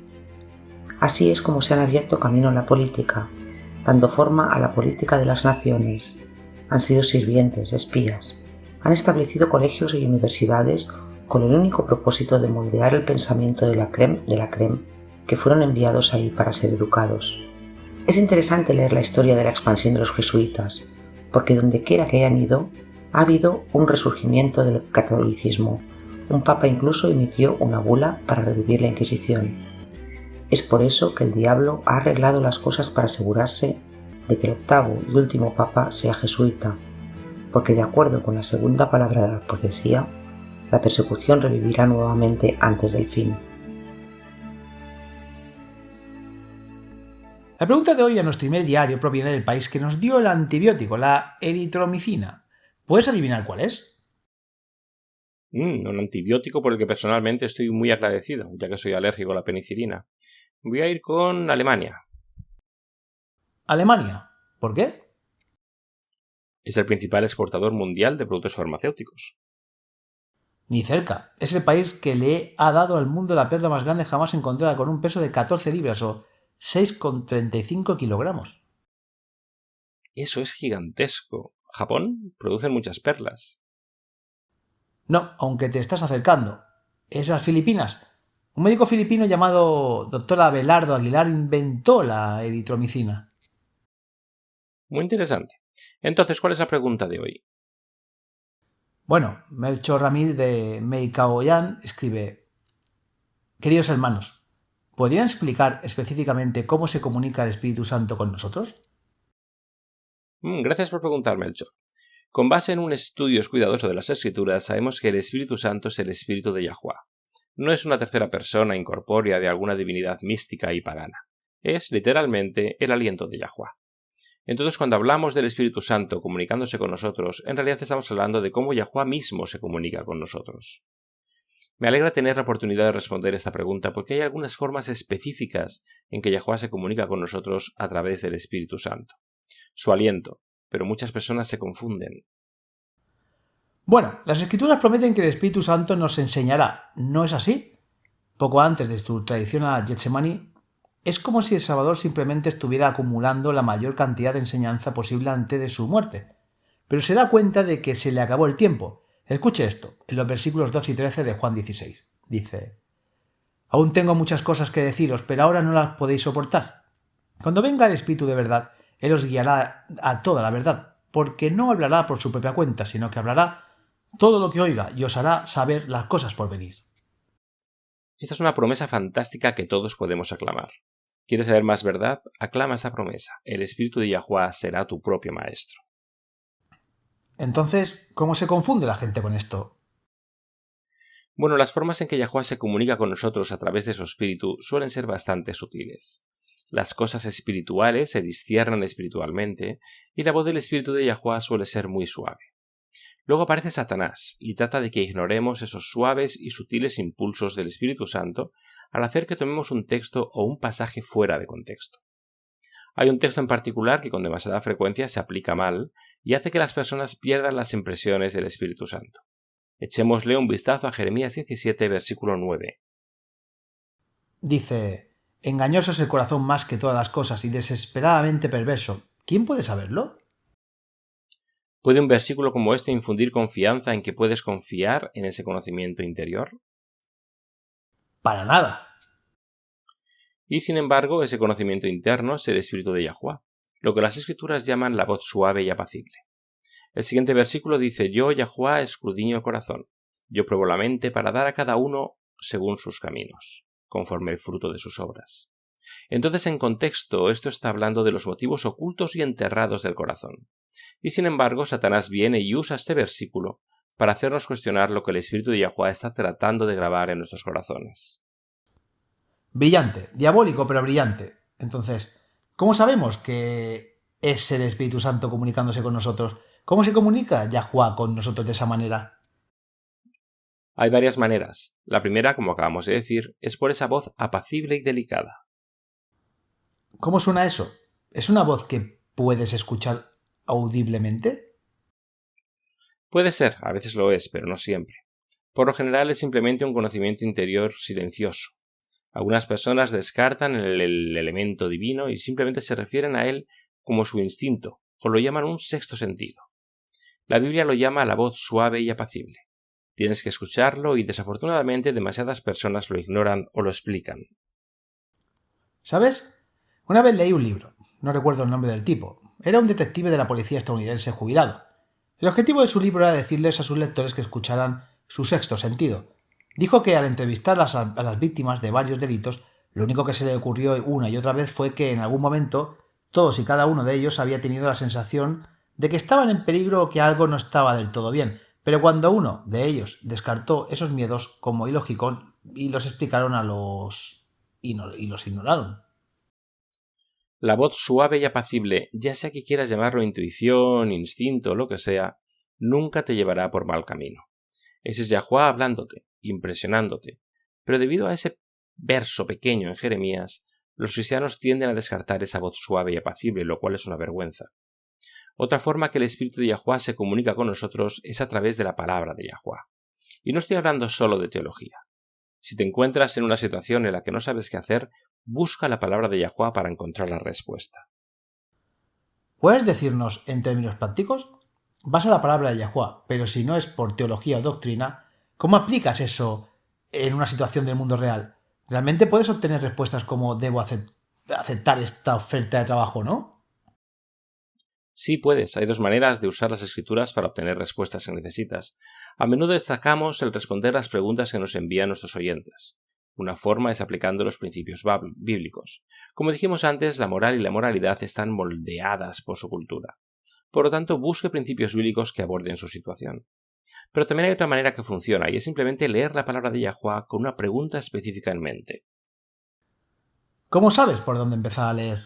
Así es como se han abierto camino en la política, dando forma a la política de las naciones. Han sido sirvientes, espías. Han establecido colegios y universidades con el único propósito de moldear el pensamiento de la crème que fueron enviados ahí para ser educados. Es interesante leer la historia de la expansión de los jesuitas, porque donde quiera que hayan ido, ha habido un resurgimiento del catolicismo. Un papa incluso emitió una bula para revivir la Inquisición. Es por eso que el diablo ha arreglado las cosas para asegurarse de que el octavo y último papa sea jesuita, porque de acuerdo con la segunda palabra de la profecía, la persecución revivirá nuevamente antes del fin. La pregunta de hoy a nuestro email diario proviene del país que nos dio el antibiótico, la eritromicina. ¿Puedes adivinar cuál es? Un antibiótico por el que personalmente estoy muy agradecido, ya que soy alérgico a la penicilina. Voy a ir con Alemania. Alemania. ¿Por qué? Es el principal exportador mundial de productos farmacéuticos. Ni cerca. Es el país que le ha dado al mundo la perla más grande jamás encontrada, con un peso de 14 libras o 6,35 kilogramos. Eso es gigantesco. Japón produce muchas perlas. No, aunque te estás acercando. Es las Filipinas. Un médico filipino llamado Dr. Abelardo Aguilar inventó la eritromicina. Muy interesante. Entonces, ¿cuál es la pregunta de hoy? Bueno, Melchor Ramírez de Meicaoyan escribe: Queridos hermanos, ¿podrían explicar específicamente cómo se comunica el Espíritu Santo con nosotros? Gracias por preguntar, Melchor. Con base en un estudio cuidadoso de las Escrituras, sabemos que el Espíritu Santo es el Espíritu de Yahuwah. No es una tercera persona incorpórea de alguna divinidad mística y pagana. Es, literalmente, el aliento de Yahuwah. Entonces, cuando hablamos del Espíritu Santo comunicándose con nosotros, en realidad estamos hablando de cómo Yahuwah mismo se comunica con nosotros. Me alegra tener la oportunidad de responder esta pregunta porque hay algunas formas específicas en que Yahuwah se comunica con nosotros a través del Espíritu Santo. Su aliento, pero muchas personas se confunden. Bueno, las Escrituras prometen que el Espíritu Santo nos enseñará. ¿No es así? Poco antes de su traición a Getsemaní, es como si el Salvador simplemente estuviera acumulando la mayor cantidad de enseñanza posible antes de su muerte. Pero se da cuenta de que se le acabó el tiempo. Escuche esto, en los versículos 12 y 13 de Juan 16. Dice: Aún tengo muchas cosas que deciros, pero ahora no las podéis soportar. Cuando venga el Espíritu de verdad, Él os guiará a toda la verdad, porque no hablará por su propia cuenta, sino que hablará todo lo que oiga y os hará saber las cosas por venir. Esta es una promesa fantástica que todos podemos aclamar. ¿Quieres saber más verdad? Aclama esta promesa. El Espíritu de Yahuwah será tu propio maestro. Entonces, ¿cómo se confunde la gente con esto? Bueno, las formas en que Yahuwah se comunica con nosotros a través de su Espíritu suelen ser bastante sutiles. Las cosas espirituales se disciernen espiritualmente y la voz del Espíritu de Yahuwah suele ser muy suave. Luego aparece Satanás y trata de que ignoremos esos suaves y sutiles impulsos del Espíritu Santo al hacer que tomemos un texto o un pasaje fuera de contexto. Hay un texto en particular que con demasiada frecuencia se aplica mal y hace que las personas pierdan las impresiones del Espíritu Santo. Echémosle un vistazo a Jeremías 17, versículo 9. Dice: Engañoso es el corazón más que todas las cosas y desesperadamente perverso. ¿Quién puede saberlo? ¿Puede un versículo como este infundir confianza en que puedes confiar en ese conocimiento interior? Para nada. Y sin embargo, ese conocimiento interno es el Espíritu de Yahuwah, lo que las Escrituras llaman la voz suave y apacible. El siguiente versículo dice: Yo, Yahuwah, escudriño el corazón. Yo pruebo la mente para dar a cada uno según sus caminos, conforme el fruto de sus obras. Entonces, en contexto, esto está hablando de los motivos ocultos y enterrados del corazón. Y sin embargo, Satanás viene y usa este versículo para hacernos cuestionar lo que el Espíritu de Yahuwah está tratando de grabar en nuestros corazones. Brillante, diabólico pero brillante. Entonces, ¿cómo sabemos que es el Espíritu Santo comunicándose con nosotros? ¿Cómo se comunica Yahuwah con nosotros de esa manera? Hay varias maneras. La primera, como acabamos de decir, es por esa voz apacible y delicada. ¿Cómo suena eso? ¿Es una voz que puedes escuchar audiblemente? Puede ser, a veces lo es, pero no siempre. Por lo general es simplemente un conocimiento interior silencioso. Algunas personas descartan el elemento divino y simplemente se refieren a él como su instinto, o lo llaman un sexto sentido. La Biblia lo llama la voz suave y apacible. Tienes que escucharlo y desafortunadamente demasiadas personas lo ignoran o lo explican. ¿Sabes? Una vez leí un libro, no recuerdo el nombre del tipo. Era un detective de la policía estadounidense jubilado. El objetivo de su libro era decirles a sus lectores que escucharan su sexto sentido. Dijo que al entrevistar a las víctimas de varios delitos, lo único que se le ocurrió una y otra vez fue que en algún momento todos y cada uno de ellos había tenido la sensación de que estaban en peligro o que algo no estaba del todo bien, Pero cuando uno de ellos descartó esos miedos como ilógicos y los explicaron y los ignoraron. La voz suave y apacible, ya sea que quieras llamarlo intuición, instinto o lo que sea, nunca te llevará por mal camino. Ese es Yahuwah hablándote, impresionándote. Pero debido a ese verso pequeño en Jeremías, los cristianos tienden a descartar esa voz suave y apacible, lo cual es una vergüenza. Otra forma que el Espíritu de Yahuwah se comunica con nosotros es a través de la palabra de Yahuwah. Y no estoy hablando solo de teología. Si te encuentras en una situación en la que no sabes qué hacer, busca la palabra de Yahuwah para encontrar la respuesta. ¿Puedes decirnos en términos prácticos? Vas a la palabra de Yahuwah, pero si no es por teología o doctrina, ¿cómo aplicas eso en una situación del mundo real? ¿Realmente puedes obtener respuestas como debo aceptar esta oferta de trabajo, no? Sí puedes, hay dos maneras de usar las escrituras para obtener respuestas que necesitas. A menudo destacamos el responder las preguntas que nos envían nuestros oyentes. Una forma es aplicando los principios bíblicos. Como dijimos antes, la moral y la moralidad están moldeadas por su cultura. Por lo tanto, busque principios bíblicos que aborden su situación. Pero también hay otra manera que funciona, y es simplemente leer la palabra de Yahuwah con una pregunta específica en mente. ¿Cómo sabes por dónde empezar a leer?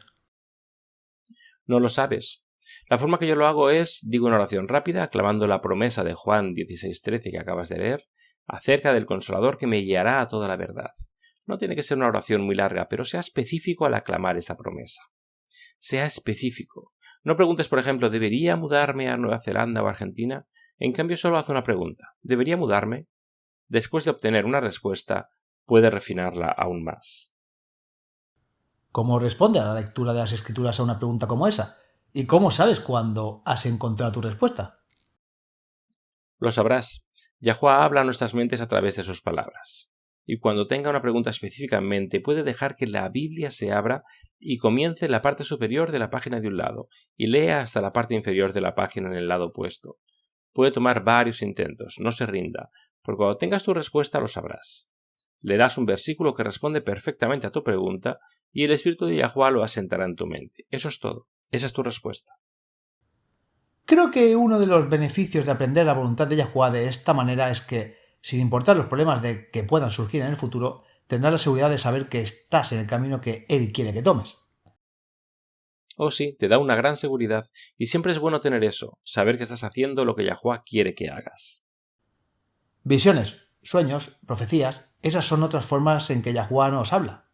No lo sabes. La forma que yo lo hago es, digo una oración rápida, aclamando la promesa de Juan 16:13 que acabas de leer, acerca del Consolador que me guiará a toda la verdad. No tiene que ser una oración muy larga, pero sea específico al aclamar esta promesa. Sea específico. No preguntes, por ejemplo, ¿debería mudarme a Nueva Zelanda o Argentina? En cambio, solo haz una pregunta. ¿Debería mudarme? Después de obtener una respuesta, puedes refinarla aún más. ¿Cómo responde a la lectura de las escrituras a una pregunta como esa? ¿Y cómo sabes cuándo has encontrado tu respuesta? Lo sabrás. Yahuwah habla a nuestras mentes a través de sus palabras. Y cuando tenga una pregunta específica en mente, puede dejar que la Biblia se abra y comience en la parte superior de la página de un lado y lea hasta la parte inferior de la página en el lado opuesto. Puede tomar varios intentos, no se rinda, porque cuando tengas tu respuesta lo sabrás. Leerás un versículo que responde perfectamente a tu pregunta y el Espíritu de Yahuwah lo asentará en tu mente. Eso es todo. Esa es tu respuesta. Creo que uno de los beneficios de aprender la voluntad de Yahuwah de esta manera es que, sin importar los problemas que puedan surgir en el futuro, tendrás la seguridad de saber que estás en el camino que Él quiere que tomes. Oh sí, te da una gran seguridad, y siempre es bueno tener eso, saber que estás haciendo lo que Yahuwah quiere que hagas. Visiones, sueños, profecías, esas son otras formas en que Yahuwah nos habla.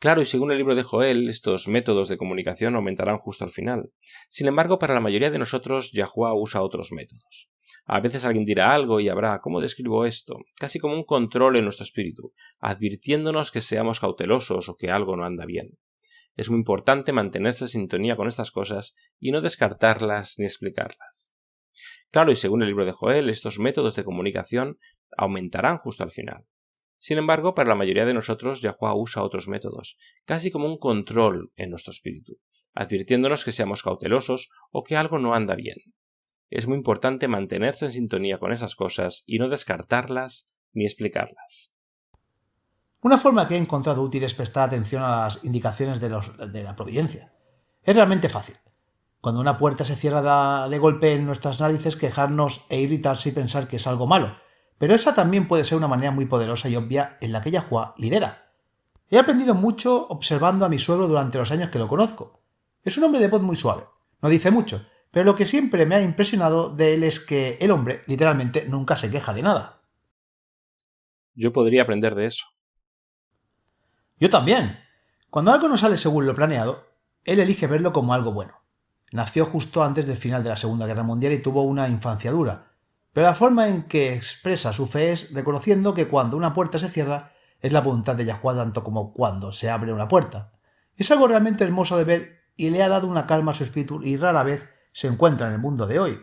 Claro, y según el libro de Joel, estos métodos de comunicación aumentarán justo al final. Sin embargo, para la mayoría de nosotros, Yahuwah usa otros métodos. A veces alguien dirá algo y habrá, ¿cómo describo esto? Casi como un control en nuestro espíritu, advirtiéndonos que seamos cautelosos o que algo no anda bien. Es muy importante mantenerse en sintonía con estas cosas y no descartarlas ni explicarlas. Claro, y según el libro de Joel, estos métodos de comunicación aumentarán justo al final. Sin embargo, para la mayoría de nosotros, Yahuwah usa otros métodos, casi como un control en nuestro espíritu, advirtiéndonos que seamos cautelosos o que algo no anda bien. Es muy importante mantenerse en sintonía con esas cosas y no descartarlas ni explicarlas. Una forma que he encontrado útil es prestar atención a las indicaciones de la providencia. Es realmente fácil. Cuando una puerta se cierra de golpe en nuestras narices, quejarnos e irritarse y pensar que es algo malo. Pero esa también puede ser una manera muy poderosa y obvia en la que Yahuwah lidera. He aprendido mucho observando a mi suegro durante los años que lo conozco. Es un hombre de voz muy suave. No dice mucho, pero lo que siempre me ha impresionado de él es que el hombre, literalmente, nunca se queja de nada. Yo podría aprender de eso. Yo también. Cuando algo no sale según lo planeado, él elige verlo como algo bueno. Nació justo antes del final de la Segunda Guerra Mundial y tuvo una infancia dura. Pero la forma en que expresa su fe es reconociendo que cuando una puerta se cierra es la voluntad de Yahuwah tanto como cuando se abre una puerta. Es algo realmente hermoso de ver y le ha dado una calma a su espíritu y rara vez se encuentra en el mundo de hoy.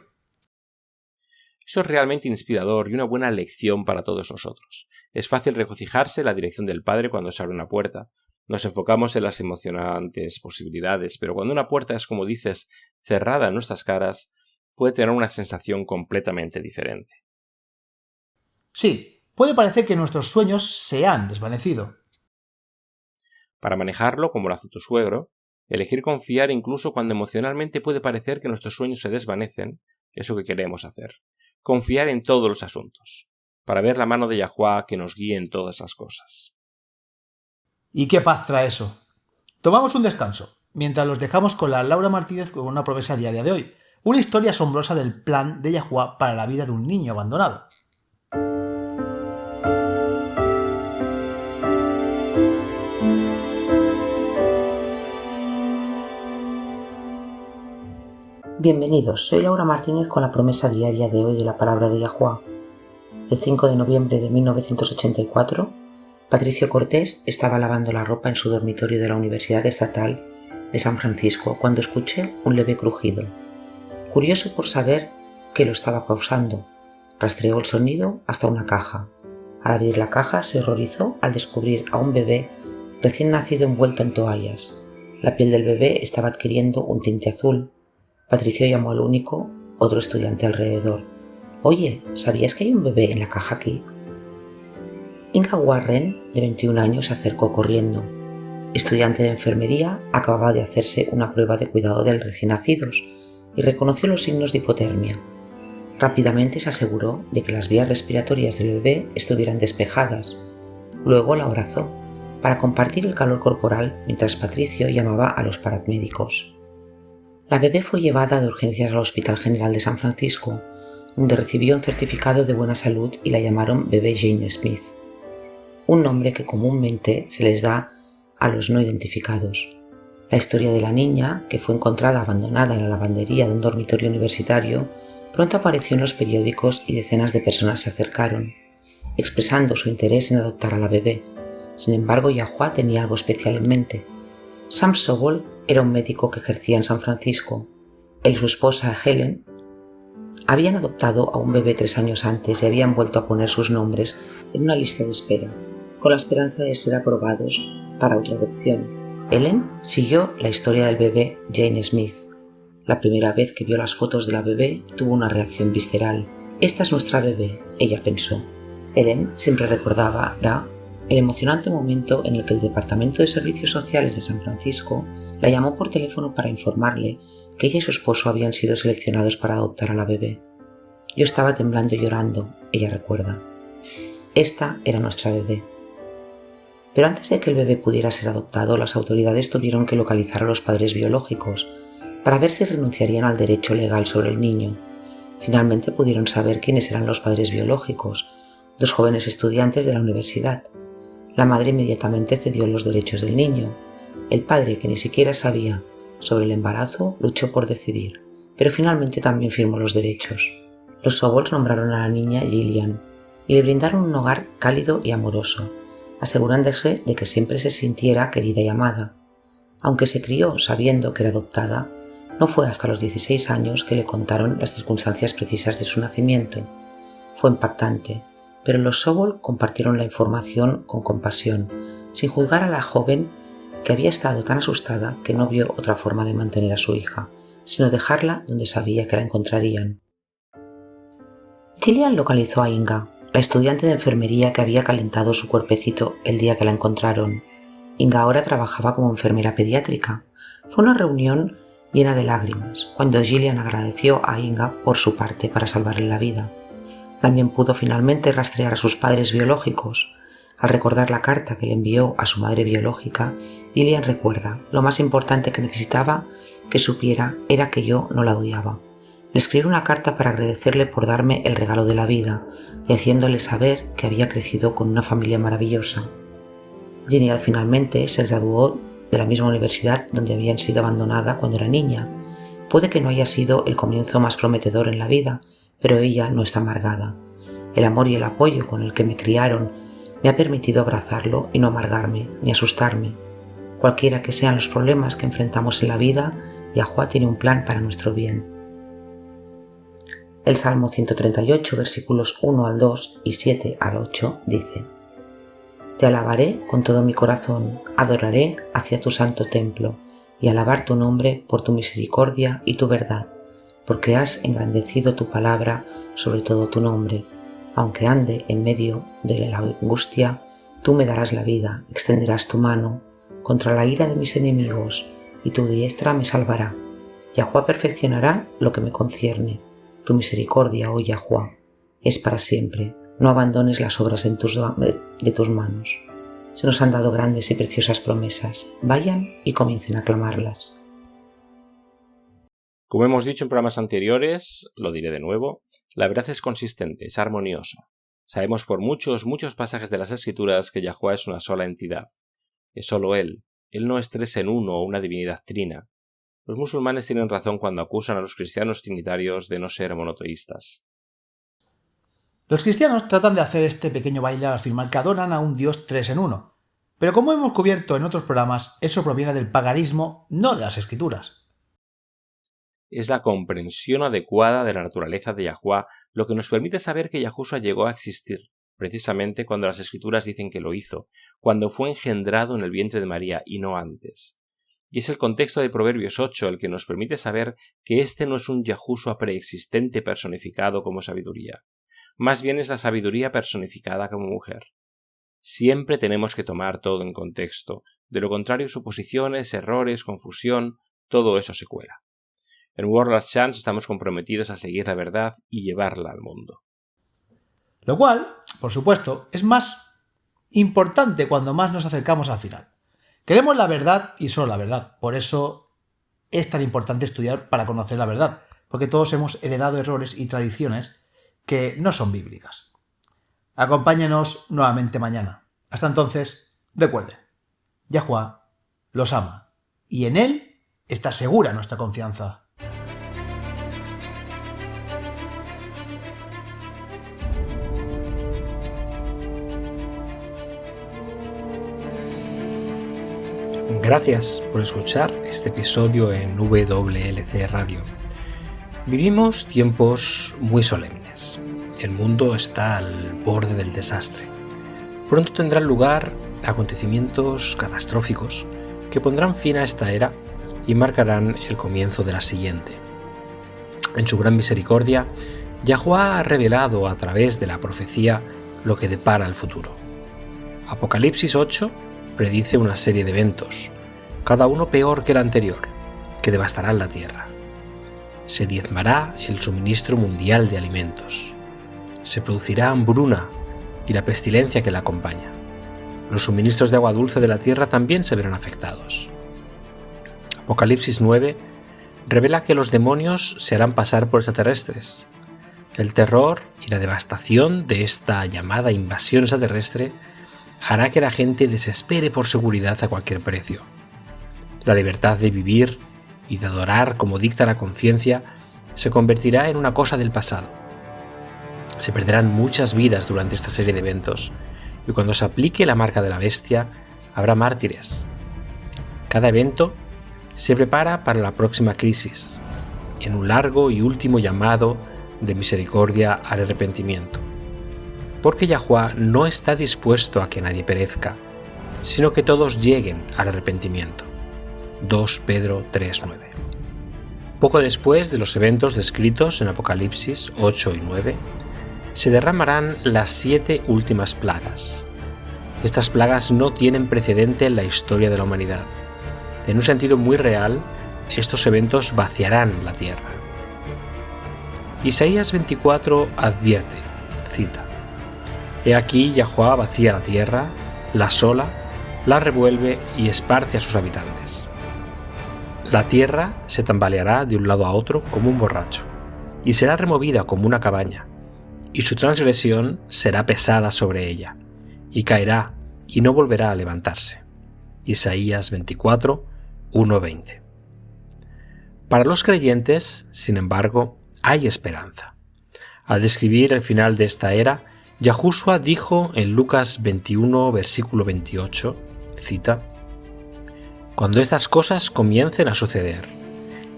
Eso es realmente inspirador y una buena lección para todos nosotros. Es fácil regocijarse en la dirección del Padre cuando se abre una puerta. Nos enfocamos en las emocionantes posibilidades, pero cuando una puerta es, como dices, cerrada en nuestras caras, puede tener una sensación completamente diferente. Sí, puede parecer que nuestros sueños se han desvanecido. Para manejarlo, como lo hace tu suegro, elegir confiar incluso cuando emocionalmente puede parecer que nuestros sueños se desvanecen, es lo que queremos hacer. confiar en todos los asuntos, para ver la mano de Yahuwah que nos guíe en todas las cosas. ¿Y qué paz trae eso? Tomamos un descanso, mientras los dejamos con la Laura Martínez con una promesa diaria de hoy, una historia asombrosa del plan de Yahuwah para la vida de un niño abandonado. Bienvenidos, soy Laura Martínez con la promesa diaria de hoy de la palabra de Yahuwah. El 5 de noviembre de 1984, Patricio Cortés estaba lavando la ropa en su dormitorio de la Universidad Estatal de San Francisco cuando escuché un leve crujido. Curioso por saber qué lo estaba causando, rastreó el sonido hasta una caja. Al abrir la caja se horrorizó al descubrir a un bebé recién nacido envuelto en toallas. La piel del bebé estaba adquiriendo un tinte azul. Patricio llamó al único otro estudiante alrededor. «Oye, ¿sabías que hay un bebé en la caja aquí?» Inga Warren, de 21 años, se acercó corriendo. Estudiante de enfermería, acababa de hacerse una prueba de cuidado de recién nacidos y reconoció los signos de hipotermia. Rápidamente se aseguró de que las vías respiratorias del bebé estuvieran despejadas. Luego la abrazó para compartir el calor corporal mientras Patricio llamaba a los paramédicos. La bebé fue llevada de urgencias al Hospital General de San Francisco, donde recibió un certificado de buena salud y la llamaron bebé Jane Smith, un nombre que comúnmente se les da a los no identificados. La historia de la niña, que fue encontrada abandonada en la lavandería de un dormitorio universitario, pronto apareció en los periódicos y decenas de personas se acercaron, expresando su interés en adoptar a la bebé. Sin embargo, Yahuwah tenía algo especial en mente. Sam Sobol era un médico que ejercía en San Francisco. Él y su esposa Helen habían adoptado a un bebé 3 años antes y habían vuelto a poner sus nombres en una lista de espera, con la esperanza de ser aprobados para otra adopción. Helen siguió la historia del bebé Jane Smith. La primera vez que vio las fotos de la bebé tuvo una reacción visceral. «Esta es nuestra bebé», ella pensó. Helen siempre recordaba el emocionante momento en el que el Departamento de Servicios Sociales de San Francisco la llamó por teléfono para informarle que ella y su esposo habían sido seleccionados para adoptar a la bebé. «Yo estaba temblando y llorando», ella recuerda. «Esta era nuestra bebé». Pero antes de que el bebé pudiera ser adoptado, las autoridades tuvieron que localizar a los padres biológicos para ver si renunciarían al derecho legal sobre el niño. Finalmente pudieron saber quiénes eran los padres biológicos, 2 jóvenes estudiantes de la universidad. La madre inmediatamente cedió los derechos del niño. El padre, que ni siquiera sabía sobre el embarazo, luchó por decidir, pero finalmente también firmó los derechos. Los Sobols nombraron a la niña Gillian y le brindaron un hogar cálido y amoroso, asegurándose de que siempre se sintiera querida y amada. Aunque se crió sabiendo que era adoptada, no fue hasta los 16 años que le contaron las circunstancias precisas de su nacimiento. Fue impactante, pero los Sobol compartieron la información con compasión, sin juzgar a la joven que había estado tan asustada que no vio otra forma de mantener a su hija, sino dejarla donde sabía que la encontrarían. Gillian localizó a Inga, la estudiante de enfermería que había calentado su cuerpecito el día que la encontraron. Inga ahora trabajaba como enfermera pediátrica. Fue una reunión llena de lágrimas, cuando Gillian agradeció a Inga por su parte para salvarle la vida. También pudo finalmente rastrear a sus padres biológicos. Al recordar la carta que le envió a su madre biológica, Gillian recuerda: lo más importante que necesitaba que supiera era que yo no la odiaba. Le escribí una carta para agradecerle por darme el regalo de la vida y haciéndole saber que había crecido con una familia maravillosa. Gillian finalmente se graduó de la misma universidad donde habían sido abandonada cuando era niña. Puede que no haya sido el comienzo más prometedor en la vida, pero ella no está amargada. El amor y el apoyo con el que me criaron me ha permitido abrazarlo y no amargarme ni asustarme. Cualquiera que sean los problemas que enfrentamos en la vida, Yahuwah tiene un plan para nuestro bien. El Salmo 138, versículos 1 al 2 y 7 al 8 dice: Te alabaré con todo mi corazón, adoraré hacia tu santo templo y alabar tu nombre por tu misericordia y tu verdad, porque has engrandecido tu palabra sobre todo tu nombre. Aunque ande en medio de la angustia, tú me darás la vida, extenderás tu mano contra la ira de mis enemigos, y tu diestra me salvará. Yahuwah perfeccionará lo que me concierne. Tu misericordia, oh Yahuwá, es para siempre. No abandones las obras de tus manos. Se nos han dado grandes y preciosas promesas. Vayan y comiencen a clamarlas. Como hemos dicho en programas anteriores, lo diré de nuevo, la verdad es consistente, es armoniosa. Sabemos por muchos pasajes de las Escrituras que Yahuwá es una sola entidad. Es solo Él. Él no es tres en uno o una divinidad trina. Los musulmanes tienen razón cuando acusan a los cristianos trinitarios de no ser monoteístas. Los cristianos tratan de hacer este pequeño baile al afirmar que adoran a un Dios tres en uno. Pero como hemos cubierto en otros programas, eso proviene del paganismo, no de las Escrituras. Es la comprensión adecuada de la naturaleza de Yahuwá lo que nos permite saber que Yahushua llegó a existir, precisamente cuando las Escrituras dicen que lo hizo, cuando fue engendrado en el vientre de María y no antes. Y es el contexto de Proverbios 8 el que nos permite saber que este no es un Yahushua preexistente personificado como sabiduría. Más bien es la sabiduría personificada como mujer. Siempre tenemos que tomar todo en contexto, de lo contrario suposiciones, errores, confusión, todo eso se cuela. En World Last Chance estamos comprometidos a seguir la verdad y llevarla al mundo. Lo cual, por supuesto, es más importante cuando más nos acercamos al final. Queremos la verdad y solo la verdad. Por eso es tan importante estudiar para conocer la verdad, porque todos hemos heredado errores y tradiciones que no son bíblicas. Acompáñenos nuevamente mañana. Hasta entonces, recuerden, Yahuwá los ama y en Él está segura nuestra confianza. Gracias por escuchar este episodio en WLC Radio. Vivimos tiempos muy solemnes. El mundo está al borde del desastre. Pronto tendrán lugar acontecimientos catastróficos que pondrán fin a esta era y marcarán el comienzo de la siguiente. En su gran misericordia, Yahuwá ha revelado a través de la profecía lo que depara el futuro. Apocalipsis 8 predice una serie de eventos, cada uno peor que el anterior, que devastarán la tierra. Se diezmará el suministro mundial de alimentos. Se producirá hambruna y la pestilencia que la acompaña. Los suministros de agua dulce de la tierra también se verán afectados. Apocalipsis 9 revela que los demonios se harán pasar por extraterrestres. El terror y la devastación de esta llamada invasión extraterrestre hará que la gente desespere por seguridad a cualquier precio. La libertad de vivir y de adorar como dicta la conciencia se convertirá en una cosa del pasado. Se perderán muchas vidas durante esta serie de eventos, y cuando se aplique la marca de la bestia, habrá mártires. Cada evento se prepara para la próxima crisis, en un largo y último llamado de misericordia al arrepentimiento. Porque Yahuwá no está dispuesto a que nadie perezca, sino que todos lleguen al arrepentimiento. 2 Pedro 3:9. Poco después de los eventos descritos en Apocalipsis 8 y 9, se derramarán las 7 últimas plagas. Estas plagas no tienen precedente en la historia de la humanidad. En un sentido muy real, estos eventos vaciarán la tierra. Isaías 24 advierte, cita: He aquí Yahuwá vacía la tierra, la asola, la revuelve y esparce a sus habitantes. La tierra se tambaleará de un lado a otro como un borracho, y será removida como una cabaña, y su transgresión será pesada sobre ella, y caerá y no volverá a levantarse. Isaías 24, 1-20. Para los creyentes, sin embargo, hay esperanza. Al describir el final de esta era, Yahushua dijo en Lucas 21, versículo 28, cita: Cuando estas cosas comiencen a suceder,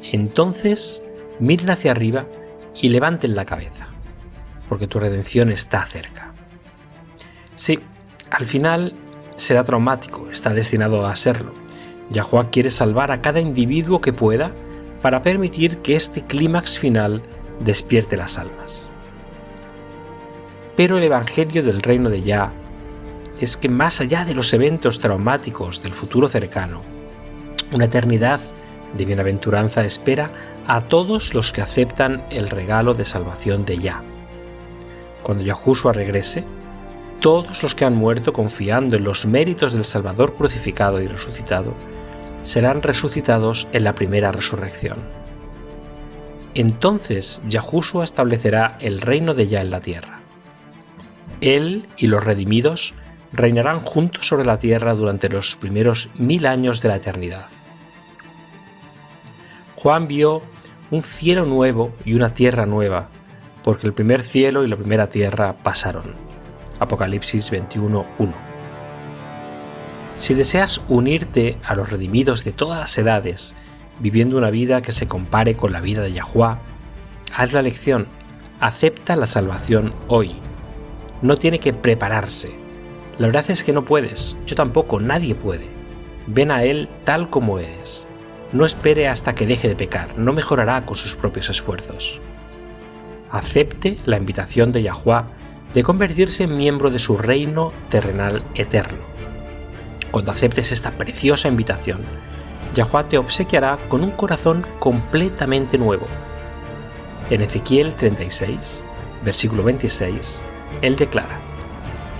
entonces miren hacia arriba y levanten la cabeza, porque tu redención está cerca. Sí, al final será traumático, está destinado a serlo. Yahuwá quiere salvar a cada individuo que pueda para permitir que este clímax final despierte las almas. Pero el evangelio del reino de Yah es que más allá de los eventos traumáticos del futuro cercano, una eternidad de bienaventuranza espera a todos los que aceptan el regalo de salvación de Yah. Cuando Yahushua regrese, todos los que han muerto confiando en los méritos del Salvador crucificado y resucitado serán resucitados en la primera resurrección. Entonces Yahushua establecerá el reino de Yah en la tierra. Él y los redimidos reinarán juntos sobre la tierra durante los primeros 1000 años de la eternidad. Juan vio un cielo nuevo y una tierra nueva, porque el primer cielo y la primera tierra pasaron. Apocalipsis 21:1. Si deseas unirte a los redimidos de todas las edades, viviendo una vida que se compare con la vida de Yahuwah, haz la elección, acepta la salvación hoy. No tiene que prepararse. La verdad es que no puedes, yo tampoco, nadie puede. Ven a Él tal como eres. No espere hasta que deje de pecar, no mejorará con sus propios esfuerzos. Acepte la invitación de Yahuwah de convertirse en miembro de su reino terrenal eterno. Cuando aceptes esta preciosa invitación, Yahuwah te obsequiará con un corazón completamente nuevo. En Ezequiel 36, versículo 26, Él declara: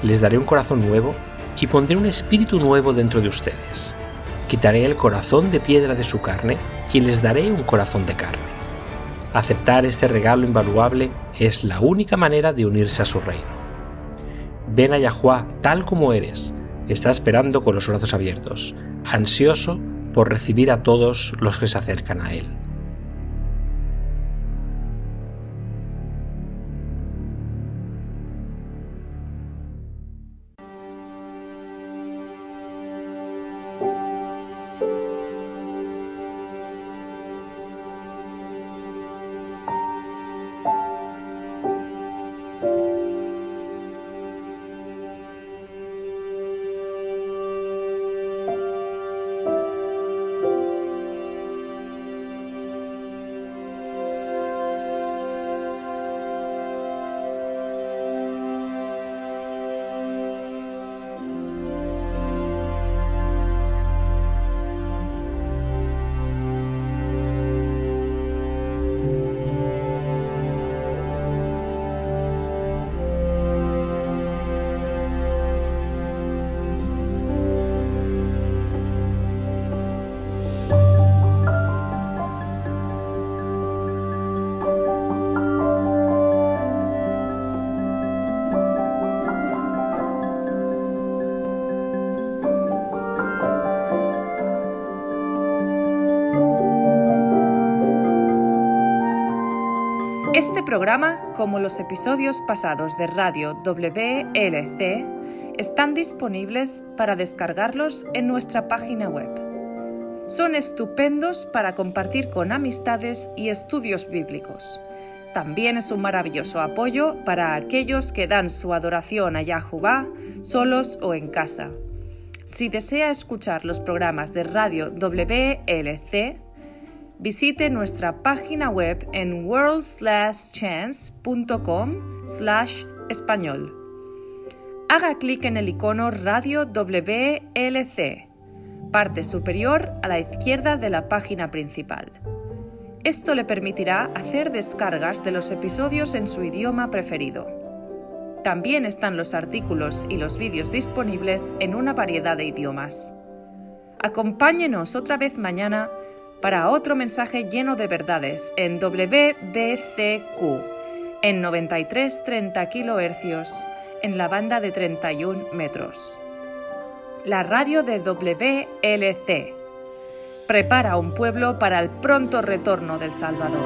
les daré un corazón nuevo y pondré un espíritu nuevo dentro de ustedes. Quitaré el corazón de piedra de su carne y les daré un corazón de carne. Aceptar este regalo invaluable es la única manera de unirse a su reino. Ven a Yahuwah tal como eres. Está esperando con los brazos abiertos, ansioso por recibir a todos los que se acercan a Él. Este programa, como los episodios pasados de Radio WLC, están disponibles para descargarlos en nuestra página web. Son estupendos para compartir con amistades y estudios bíblicos. También es un maravilloso apoyo para aquellos que dan su adoración a Yahuwah solos o en casa. Si desea escuchar los programas de Radio WLC, visite nuestra página web en worldslastchance.com/español. Haga clic en el icono Radio WLC, parte superior a la izquierda de la página principal. Esto le permitirá hacer descargas de los episodios en su idioma preferido. También están los artículos y los vídeos disponibles en una variedad de idiomas. Acompáñenos otra vez mañana para otro mensaje lleno de verdades en WBCQ, en 9330 kHz, en la banda de 31 metros. La radio de WLC prepara un pueblo para el pronto retorno del Salvador.